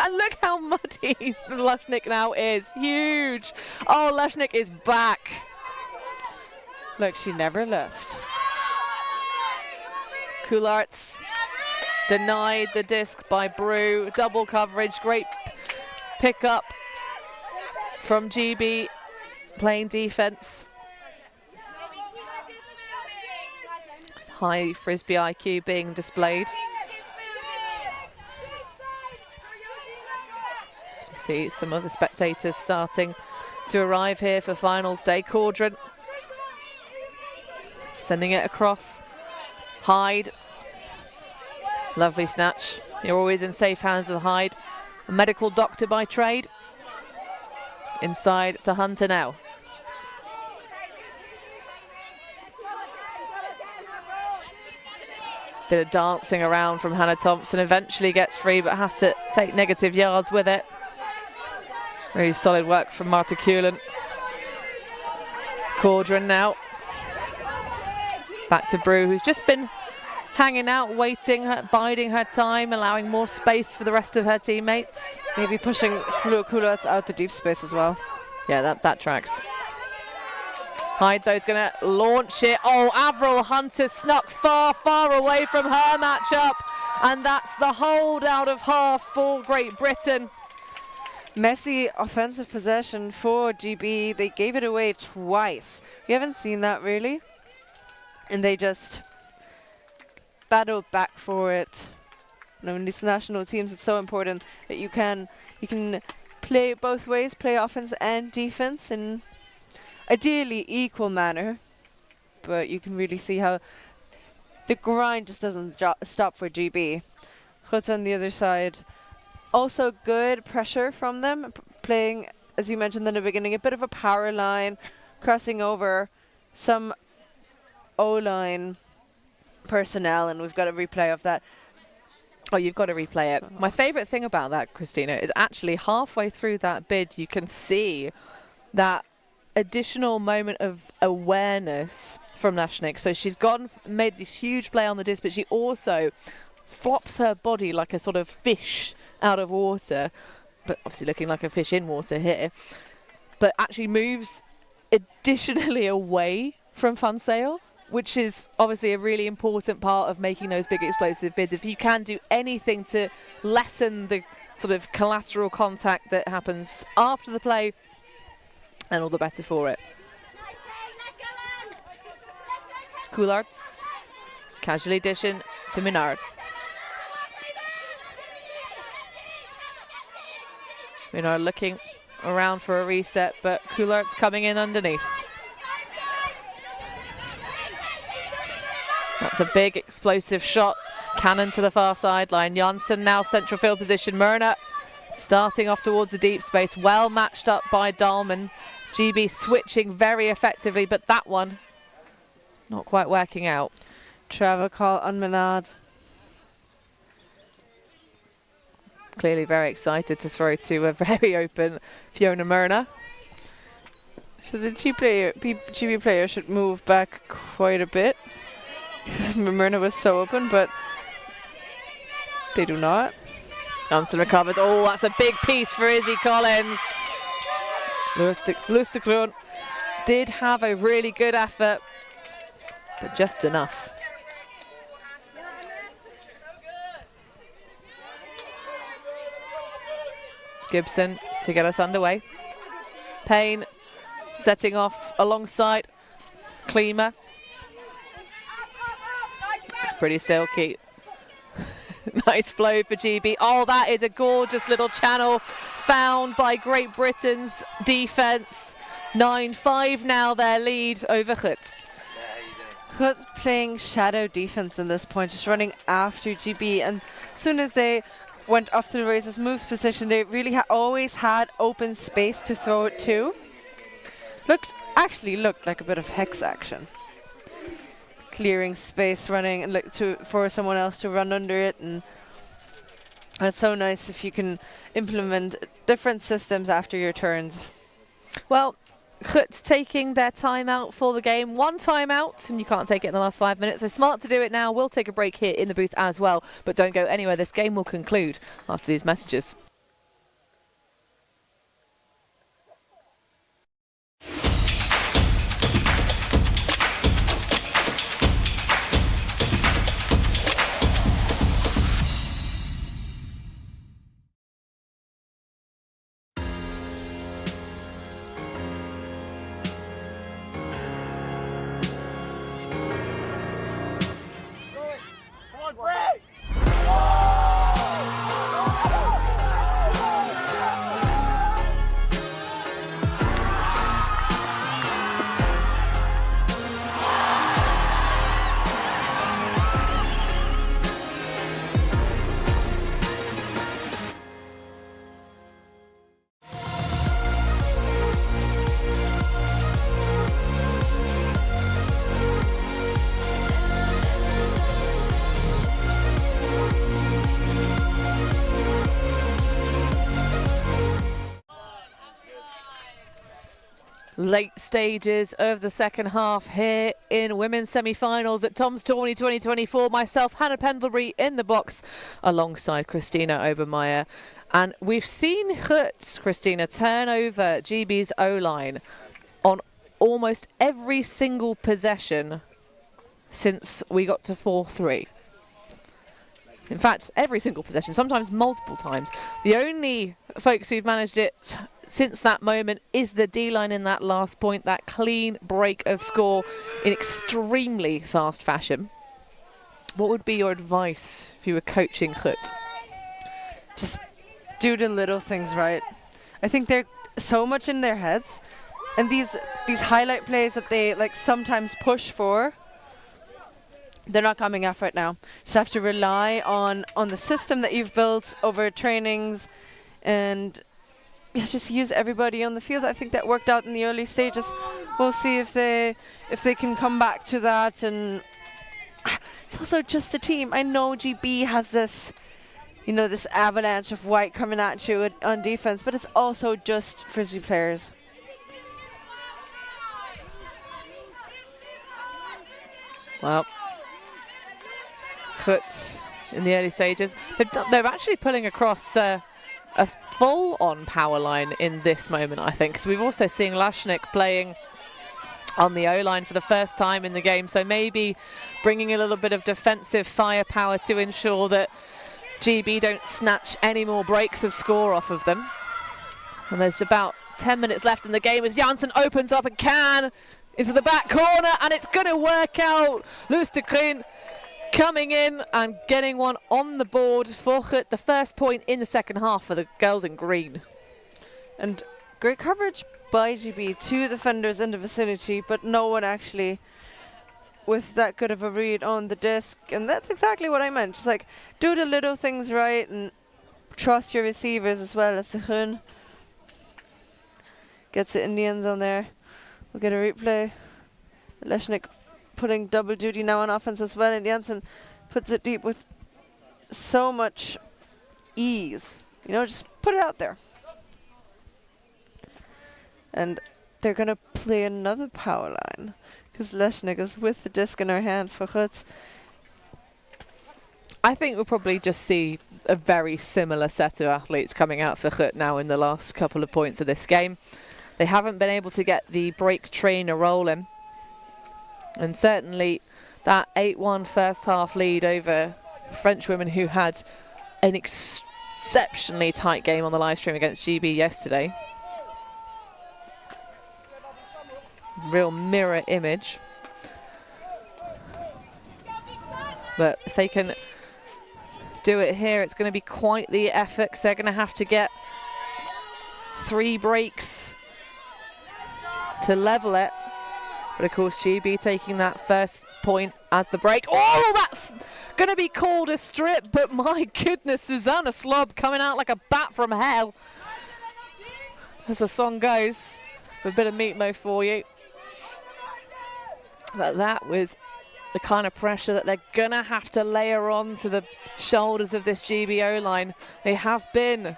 And look how muddy Lashnik now is. Huge. Oh, Lashnik is back. Look, she never left. Coularts denied the disc by Brew. Double coverage, great pick up from GB playing defence. High Frisbee IQ being displayed. See some of the spectators starting to arrive here for finals day. Caudron sending it across. Hyde. Lovely snatch. You're always in safe hands with Hyde. A medical doctor by trade. Inside to Hunter now. Bit of dancing around from Hannah Thompson. Eventually gets free, but has to take negative yards with it. Very solid work from Marta Cullen. Caudron now. Back to Brew, who's just been hanging out, waiting, biding her time, allowing more space for the rest of her teammates. Maybe pushing Flo Coulards out the deep space as well. Yeah, that tracks. Hyde, though, is going to launch it. Oh, Avril Hunter snuck far, far away from her matchup. And that's the hold out of half for Great Britain. Messy offensive possession for GB. They gave it away twice. We haven't seen that really. And they just battled back for it. You know, in these national teams, it's so important that you can play both ways, play offense and defense in ideally equal manner. But you can really see how the grind just doesn't stop for GB. GRUT on the other side. Also good pressure from them, playing, as you mentioned in the beginning, a bit of a power line, crossing over some O-line personnel, and we've got a replay of that. Oh, you've got to replay it. My favourite thing about that, Christina, is actually halfway through that bid, you can see that additional moment of awareness from Nashnik. So she's made this huge play on the disc, but she also flops her body like a sort of fish out of water, but obviously looking like a fish in water here, but actually moves additionally away from Fun Sail, which is obviously a really important part of making those big explosive bids. If you can do anything to lessen the sort of collateral contact that happens after the play, and all the better for it. Coulards, casually dishing to Minard. Minard looking around for a reset, but Coulards coming in underneath. That's a big explosive shot. Cannon to the far sideline. Janssen now central field position. Myrna starting off towards the deep space. Well matched up by Dahlman. GB switching very effectively, but that one not quite working out. Travel call on Menard. Clearly very excited to throw to a very open Fiona Myrna. So the GB player should move back quite a bit. Myrna was so open, but they do not. Johnson recovers. Oh, that's a big piece for Izzy Collins. Lewis de Kroon did have a really good effort, but just enough. Gibson to get us underway. Payne setting off alongside Klima. It's pretty silky. Nice flow for GB. Oh, that is a gorgeous little channel found by Great Britain's defence. 9-5 now their lead over GRUT. GRUT playing shadow defence in this point, just running after GB, and as soon as they went off to the races moves position, they really always had open space to throw it to. Actually looked like a bit of hex action. Clearing space, running and for someone else to run under it, and that's so nice if you can implement different systems after your turns. Well, GRUT taking their time out for the game. One time out, and you can't take it in the last 5 minutes, so smart to do it now. We'll take a break here in the booth as well, but don't go anywhere. This game will conclude after these messages. late stages of the second half here in women's semi-finals at Tom's Tourney 2024. Myself, Hannah Pendlebury, in the box alongside Christina Obermeyer. And we've seen GRUT, Christina, turn over GB's O-line on almost every single possession since we got to 4-3. In fact, every single possession, sometimes multiple times. The only folks who've managed it since that moment is the D-line in that last point, that clean break of score in extremely fast fashion. What would be your advice if you were coaching GRUT? Just do the little things right. I think they're so much in their heads, and these highlight plays that they like sometimes push for, they're not coming off right now. Just have to rely on the system that you've built over trainings, and just use everybody on the field. I think that worked out in the early stages. We'll see if they can come back to that. And it's also just a team. I know GB has this, this avalanche of white coming at you on defense, but it's also just Frisbee players. Well, GRUT in the early stages, they're actually pulling across a full-on power line in this moment, I think, because we've also seen Lashnik playing on the O-line for the first time in the game, so maybe bringing a little bit of defensive firepower to ensure that GB don't snatch any more breaks of score off of them. And there's about 10 minutes left in the game as Janssen opens up a can into the back corner, and it's going to work out. Lustegren coming in and getting one on the board for GRUT, the first point in the second half for the girls in green. And great coverage by GB, 2 defenders in the vicinity, but no one actually with that good of a read on the disc. And that's exactly what I meant. Just like, do the little things right and trust your receivers as well. As Sehun gets it in the end zone there. We'll get a replay. Leshnik putting double duty now on offense as well, and Janssen puts it deep with so much ease. Just put it out there. And they're going to play another power line because Leshnik is with the disc in her hand for GRUT. I think we'll probably just see a very similar set of athletes coming out for GRUT now in the last couple of points of this game. They haven't been able to get the break train rolling. And certainly that 8-1 first half lead over French women, who had an exceptionally tight game on the live stream against GB yesterday. Real mirror image. But if they can do it here, it's going to be quite the effort, 'cause they're going to have to get 3 breaks to level it. But of course, GB taking that first point as the break. Oh, that's going to be called a strip, but my goodness, Susanna Slob coming out like a bat from hell, as the song goes. For a bit of meatloaf for you. But that was the kind of pressure that they're going to have to layer on to the shoulders of this GBO line. They have been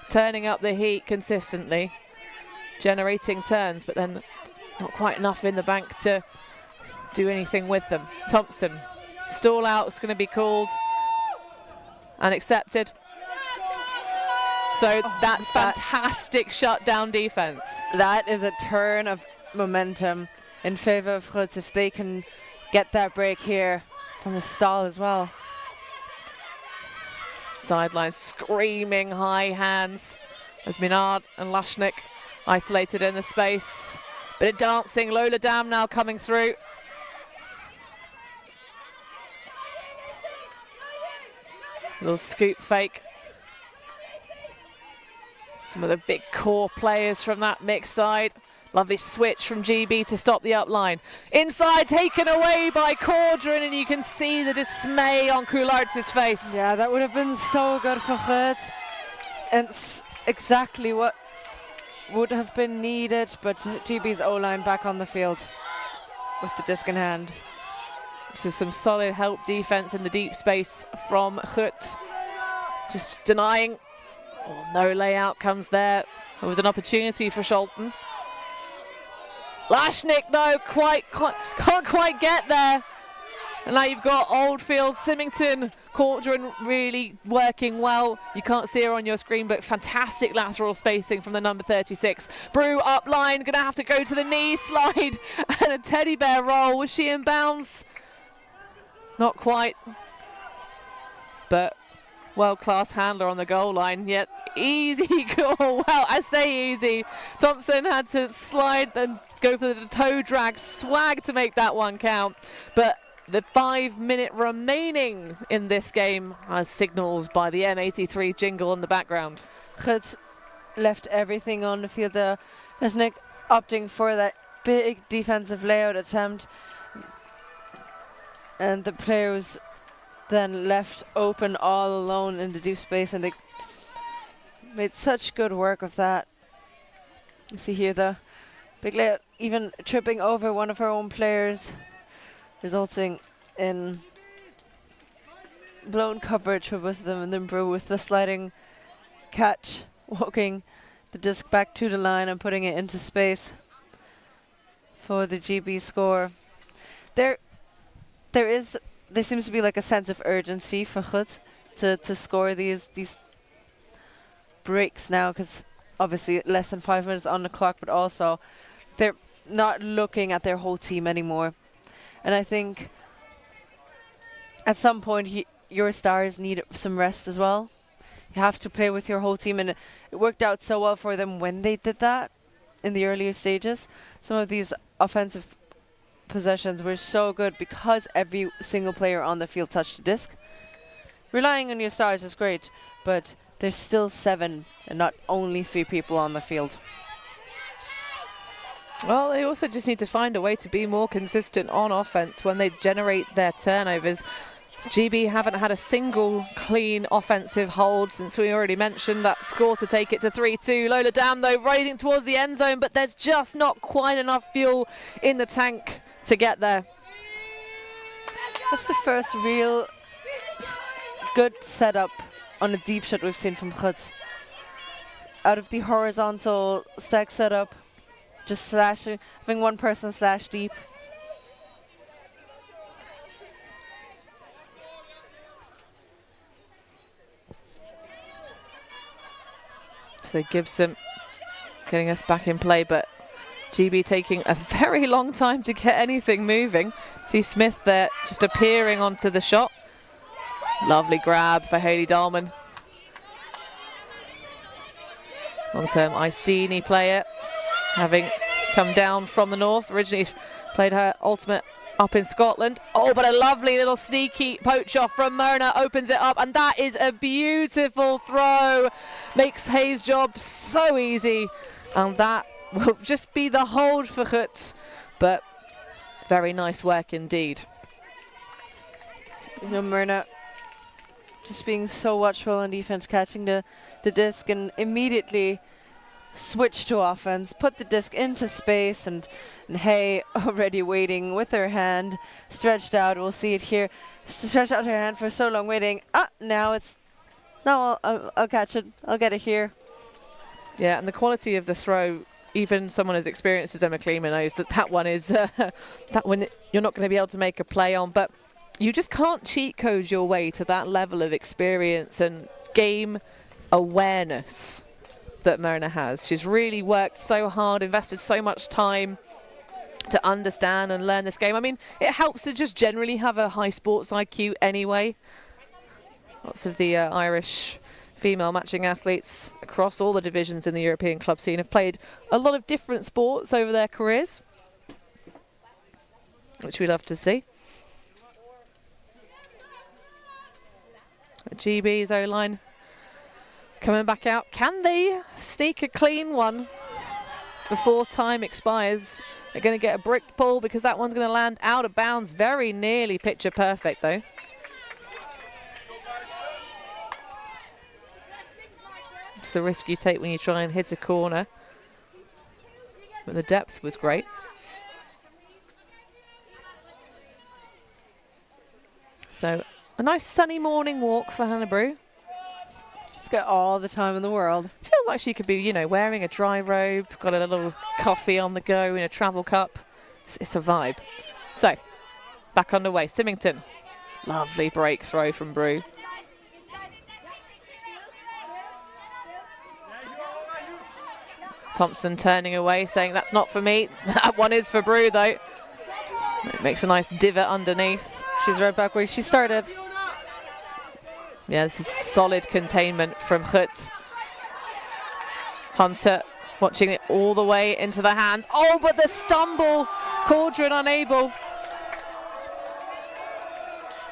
turning up the heat consistently, generating turns, but then not quite enough in the bank to do anything with them. Thompson, stall out, it's going to be called and accepted. So that's fantastic shutdown defense. That is a turn of momentum in favor of GRUT if they can get that break here from the stall as well. Sideline screaming high hands as Minard and Lashnik isolated in the space. Bit of dancing, Lola Dam now coming through. Little scoop fake. Some of the big core players from that mixed side. Lovely switch from GB to stop the up line. Inside, taken away by Cordron, and you can see the dismay on Coulart's face. Yeah, that would have been so good for GRUT. And exactly what would have been needed, but GB's O-line back on the field with the disc in hand. This is some solid help defense in the deep space from GRUT. Just denying. Oh, no layout comes there. There was an opportunity for Scholten. Lashnik, though, can't quite get there. And now you've got Oldfield, Symington, Cauldron really working well. You can't see her on your screen, but fantastic lateral spacing from the number 36. Brew up line, going to have to go to the knee slide and a teddy bear roll. Was she in bounds? Not quite. But world-class handler on the goal line. Yet easy goal. Well, I say easy. Thompson had to slide and go for the toe drag swag to make that one count. But the 5 minute remaining in this game, as signalled by the M83 jingle in the background. GRUT left everything on the field there. Lashnik opting for that big defensive layout attempt. And the player was then left open all alone in the deep space, and they made such good work of that. You see here the big layout, even tripping over one of our own players, resulting in blown coverage for both of them, and then Brew with the sliding catch, walking the disc back to the line and putting it into space for the GB score. There seems to be like a sense of urgency for GRUT to score these breaks now, because obviously less than 5 minutes on the clock, but also they're not looking at their whole team anymore. And I think at some point your stars need some rest as well. You have to play with your whole team, and it worked out so well for them when they did that in the earlier stages. Some of these offensive possessions were so good because every single player on the field touched the disc. Relying on your stars is great, but there's still 7 and not only 3 people on the field. Well, they also just need to find a way to be more consistent on offense when they generate their turnovers. GB haven't had a single clean offensive hold since we already mentioned that score to take it to 3-2. Lola Dam, though, riding towards the end zone, but there's just not quite enough fuel in the tank to get there. That's the first real good setup on a deep shot we've seen from GRUT. Out of the horizontal stack setup, just slashing, having one person slash deep. So Gibson getting us back in play, but GB taking a very long time to get anything moving. See Smith there just appearing onto the shot. Lovely grab for Hayley Dahlman. Long-term Iceni player, having come down from the north. Originally played her ultimate up in Scotland. Oh, but a lovely little sneaky poach off from Myrna, opens it up, and that is a beautiful throw. Makes Hayes' job so easy, and that will just be the hold for GRUT, but very nice work indeed. Myrna just being so watchful on defense, catching the disc and immediately switch to offense, put the disc into space, and Hay already waiting with her hand stretched out. We'll see it here. Stretched out her hand for so long, waiting. Now I'll catch it. I'll get it here. Yeah, and the quality of the throw, even someone as experienced as Emma Kleeman knows that one is that one you're not going to be able to make a play on, but you just can't cheat code your way to that level of experience and game awareness that Myrna has. She's really worked so hard, invested so much time to understand and learn this game. I mean, it helps to just generally have a high sports IQ anyway. Lots of the Irish female matching athletes across all the divisions in the European club scene have played a lot of different sports over their careers, which we love to see. GB's O-line coming back out. Can they sneak a clean one before time expires? They're going to get a brick pull because that one's going to land out of bounds. Very nearly picture perfect, though. It's the risk you take when you try and hit a corner. But the depth was great. So a nice sunny morning walk for Hannah Brew. She's got all the time in the world. Feels like she could be, you know, wearing a dry robe, got a little coffee on the go in a travel cup. It's a vibe. So, back underway. Symington. Lovely break throw from Brew. Thompson turning away, saying that's not for me. That one is for Brew, though. It makes a nice divot underneath. She's right back where she started. Yeah, this is solid containment from GRUT. Hunter watching it all the way into the hands. Oh, but the stumble. Cauldron unable.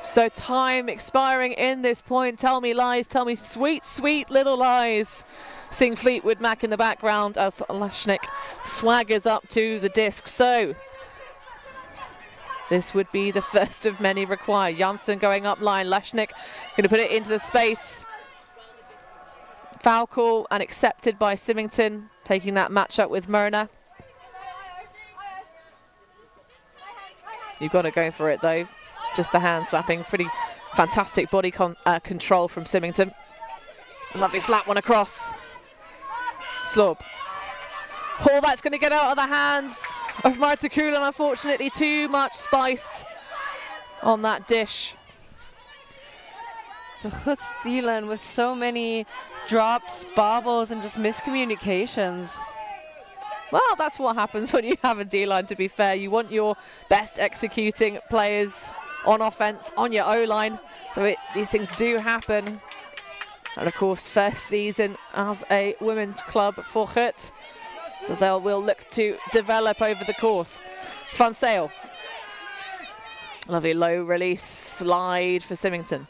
So time expiring in this point. Tell me lies, tell me sweet, sweet little lies. Sing Fleetwood Mac in the background as Lashnik swaggers up to the disc. So this would be the first of many required. Janssen going up line. Lashnik going to put it into the space. Foul call and accepted by Symington, taking that match up with Myrna. You've got to go for it though. Just the hand slapping. Pretty fantastic body control from Symington. Lovely flat one across. Slob. Oh, that's going to get out of the hands of Marta Kulan. Unfortunately, too much spice on that dish. So GRUT's D-line with so many drops, bobbles, and just miscommunications. Well, that's what happens when you have a D-line, to be fair. You want your best executing players on offense, on your O-line. So these things do happen. And of course, first season as a women's club for GRUT. So will look to develop over the course. Fun sail. Lovely low release slide for Symington.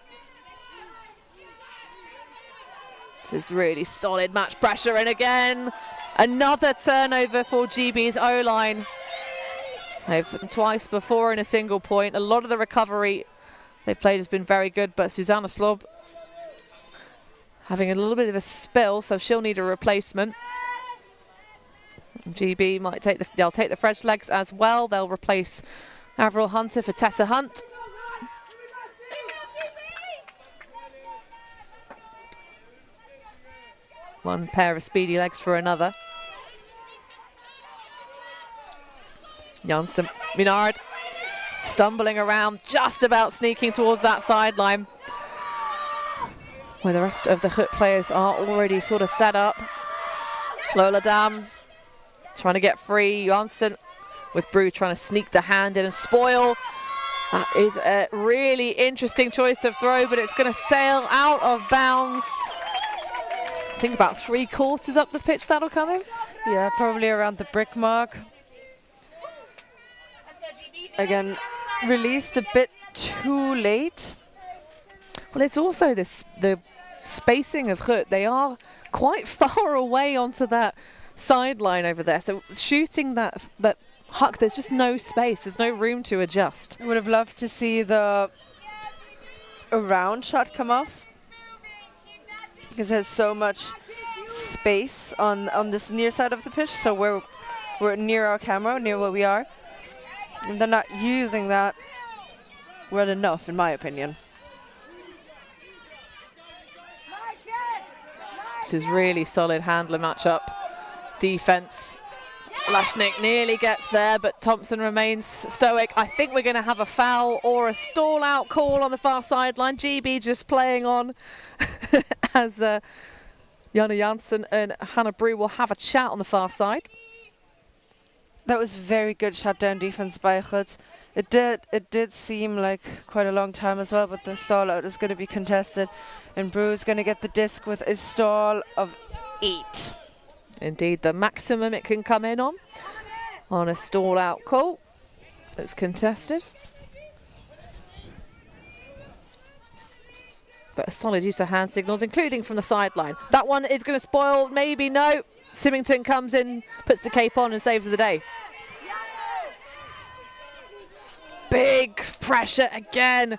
This is really solid match pressure. And again, another turnover for GB's O-line. They've done twice before in a single point. A lot of the recovery they've played has been very good, but Susanna Slob having a little bit of a spill, so she'll need a replacement. GB might they'll take the fresh legs as well. They'll replace Avril Hunter for Tessa Hunt. One pair of speedy legs for another. Janssen Minard stumbling around, just about sneaking towards that sideline, where the rest of the GRUT players are already sort of set up. Lola Dam trying to get free. Janssen with Brew trying to sneak the hand in and spoil. That is a really interesting choice of throw, but it's going to sail out of bounds. I think about 3/4 up the pitch that'll come in. Yeah, probably around the brick mark. Again, released a bit too late. Well, it's also the spacing of GRUT. They are quite far away onto that sideline over there. So shooting that huck, there's just no space. There's no room to adjust. I would have loved to see the around shot come off, because there's so much space on this near side of the pitch. So we're near our camera, near where we are. And they're not using that well enough, in my opinion. This is really solid handler matchup. Defense. Lashnik nearly gets there, but Thompson remains stoic. I think we're going to have a foul or a stall out call on the far sideline. GB just playing on as Jana Janssen and Hannah Brew will have a chat on the far side. That was very good shutdown defense by GRUT. It did seem like quite a long time as well, but the stall out is going to be contested, and Brew's going to get the disc with a stall of 8. Indeed, the maximum it can come in on a stall out call that's contested. But a solid use of hand signals, including from the sideline. That one is going to spoil, maybe no. Symington comes in, puts the cape on and saves the day. Big pressure again.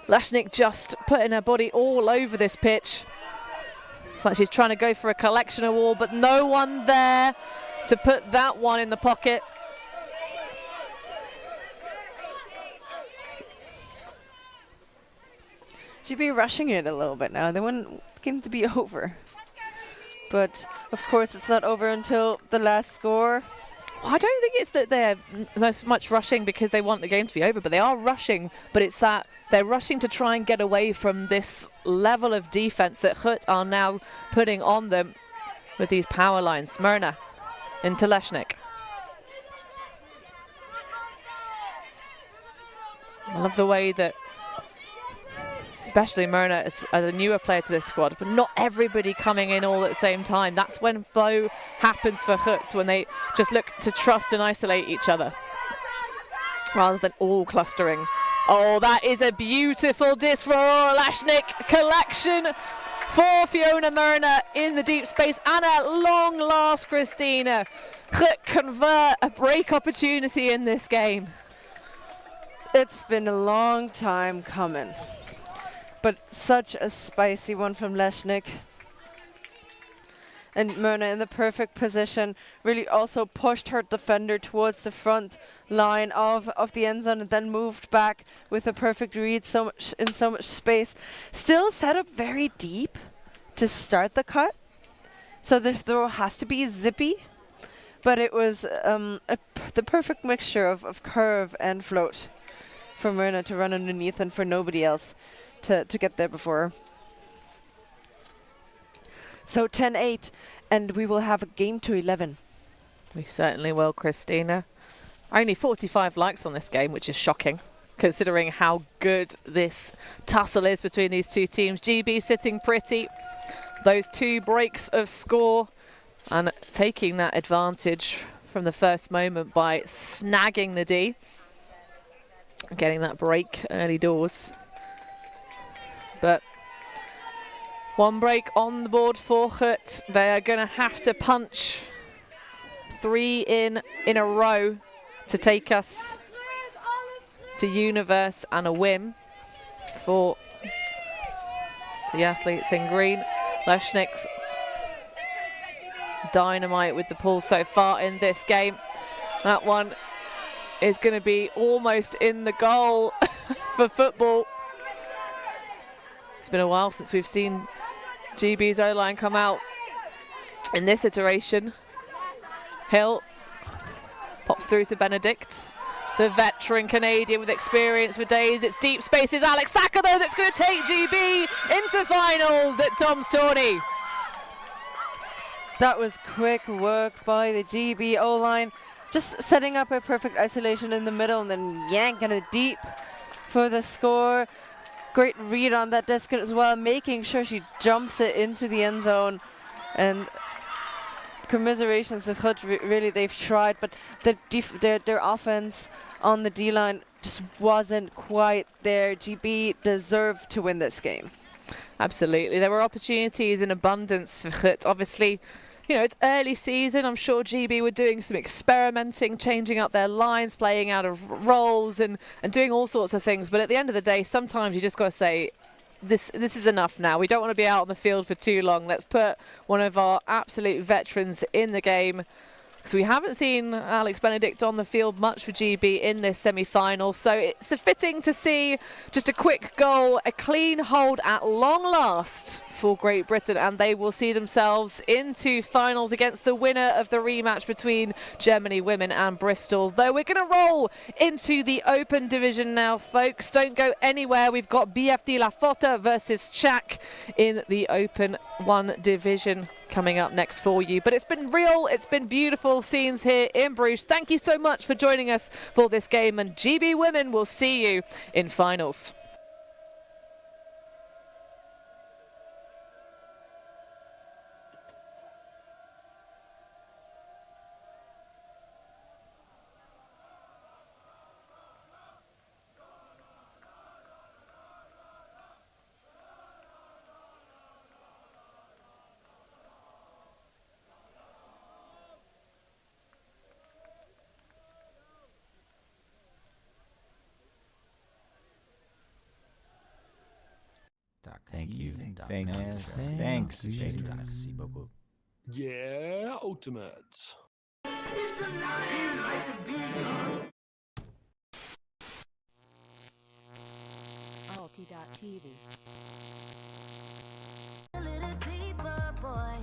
Lashnik just putting her body all over this pitch. It's like she's trying to go for a collection award, but no one there to put that one in the pocket. GB rushing it a little bit now. They want the game to be over. But, of course, it's not over until the last score. Well, I don't think it's that they're so much rushing because they want the game to be over, but they are rushing. But it's that they're rushing to try and get away from this level of defense that GRUT are now putting on them with these power lines. Myrna into Lesznik. I love the way that, especially Myrna as a newer player to this squad, but not everybody coming in all at the same time. That's when flow happens for GRUT, when they just look to trust and isolate each other rather than all clustering. Oh, that is a beautiful disc for Lesznik. Collection for Fiona Myrna in the deep space, and at long last, Christina, GRUT convert a break opportunity in this game. It's been a long time coming. But such a spicy one from Lesznik. And Myrna in the perfect position, really also pushed her defender towards the front line of the end zone and then moved back with a perfect read in so much space. Still set up very deep to start the cut. So the throw has to be zippy. But it was the perfect mixture of curve and float for Myrna to run underneath and for nobody else to get there before. So 10-8, and we will have a game to 11. We certainly will, Christina. Only 45 likes on this game, which is shocking, considering how good this tussle is between these two teams. GB sitting pretty. Those two breaks of score and taking that advantage from the first moment by snagging the D. Getting that break early doors. But one break on the board for GRUT. They are going to have to punch 3 in a row to take us to Universe and a win for the athletes in green. Lesznik, dynamite with the pull so far in this game. That one is going to be almost in the goal for football. It's been a while since we've seen GB's O-line come out in this iteration. Hill pops through to Benedict, the veteran Canadian with experience for days. It's deep spaces. Alex Thacker, though, that's going to take GB into finals at Tom's Tourney. That was quick work by the GB O-line. Just setting up a perfect isolation in the middle and then yanking it deep for the score. Great read on that disc as well, making sure she jumps it into the end zone. And commiserations to GRUT, really they've tried, but their offense on the D-line just wasn't quite there. GB deserved to win this game. Absolutely. There were opportunities in abundance for GRUT. Obviously, you know, it's early season. I'm sure GB were doing some experimenting, changing up their lines, playing out of roles and doing all sorts of things. But at the end of the day, sometimes you just got to say, this is enough now. We don't want to be out on the field for too long. Let's put one of our absolute veterans in the game. So we haven't seen Alex Benedict on the field much for GB in this semi-final. So it's fitting to see just a quick goal, a clean hold at long last for Great Britain, and they will see themselves into finals against the winner of the rematch between Germany women and Bristol. Though we're going to roll into the open division now, folks. Don't go anywhere. We've got BFD La Fota versus Chak in the Open 1 division coming up next for you. But it's been real, it's been beautiful scenes here in Bruges. Thank you so much for joining us for this game, and GB women will see you in finals. Thank you. Thanks. Yeah, ultimate. ULTI.TV. ULTI.TV. Little people, boy.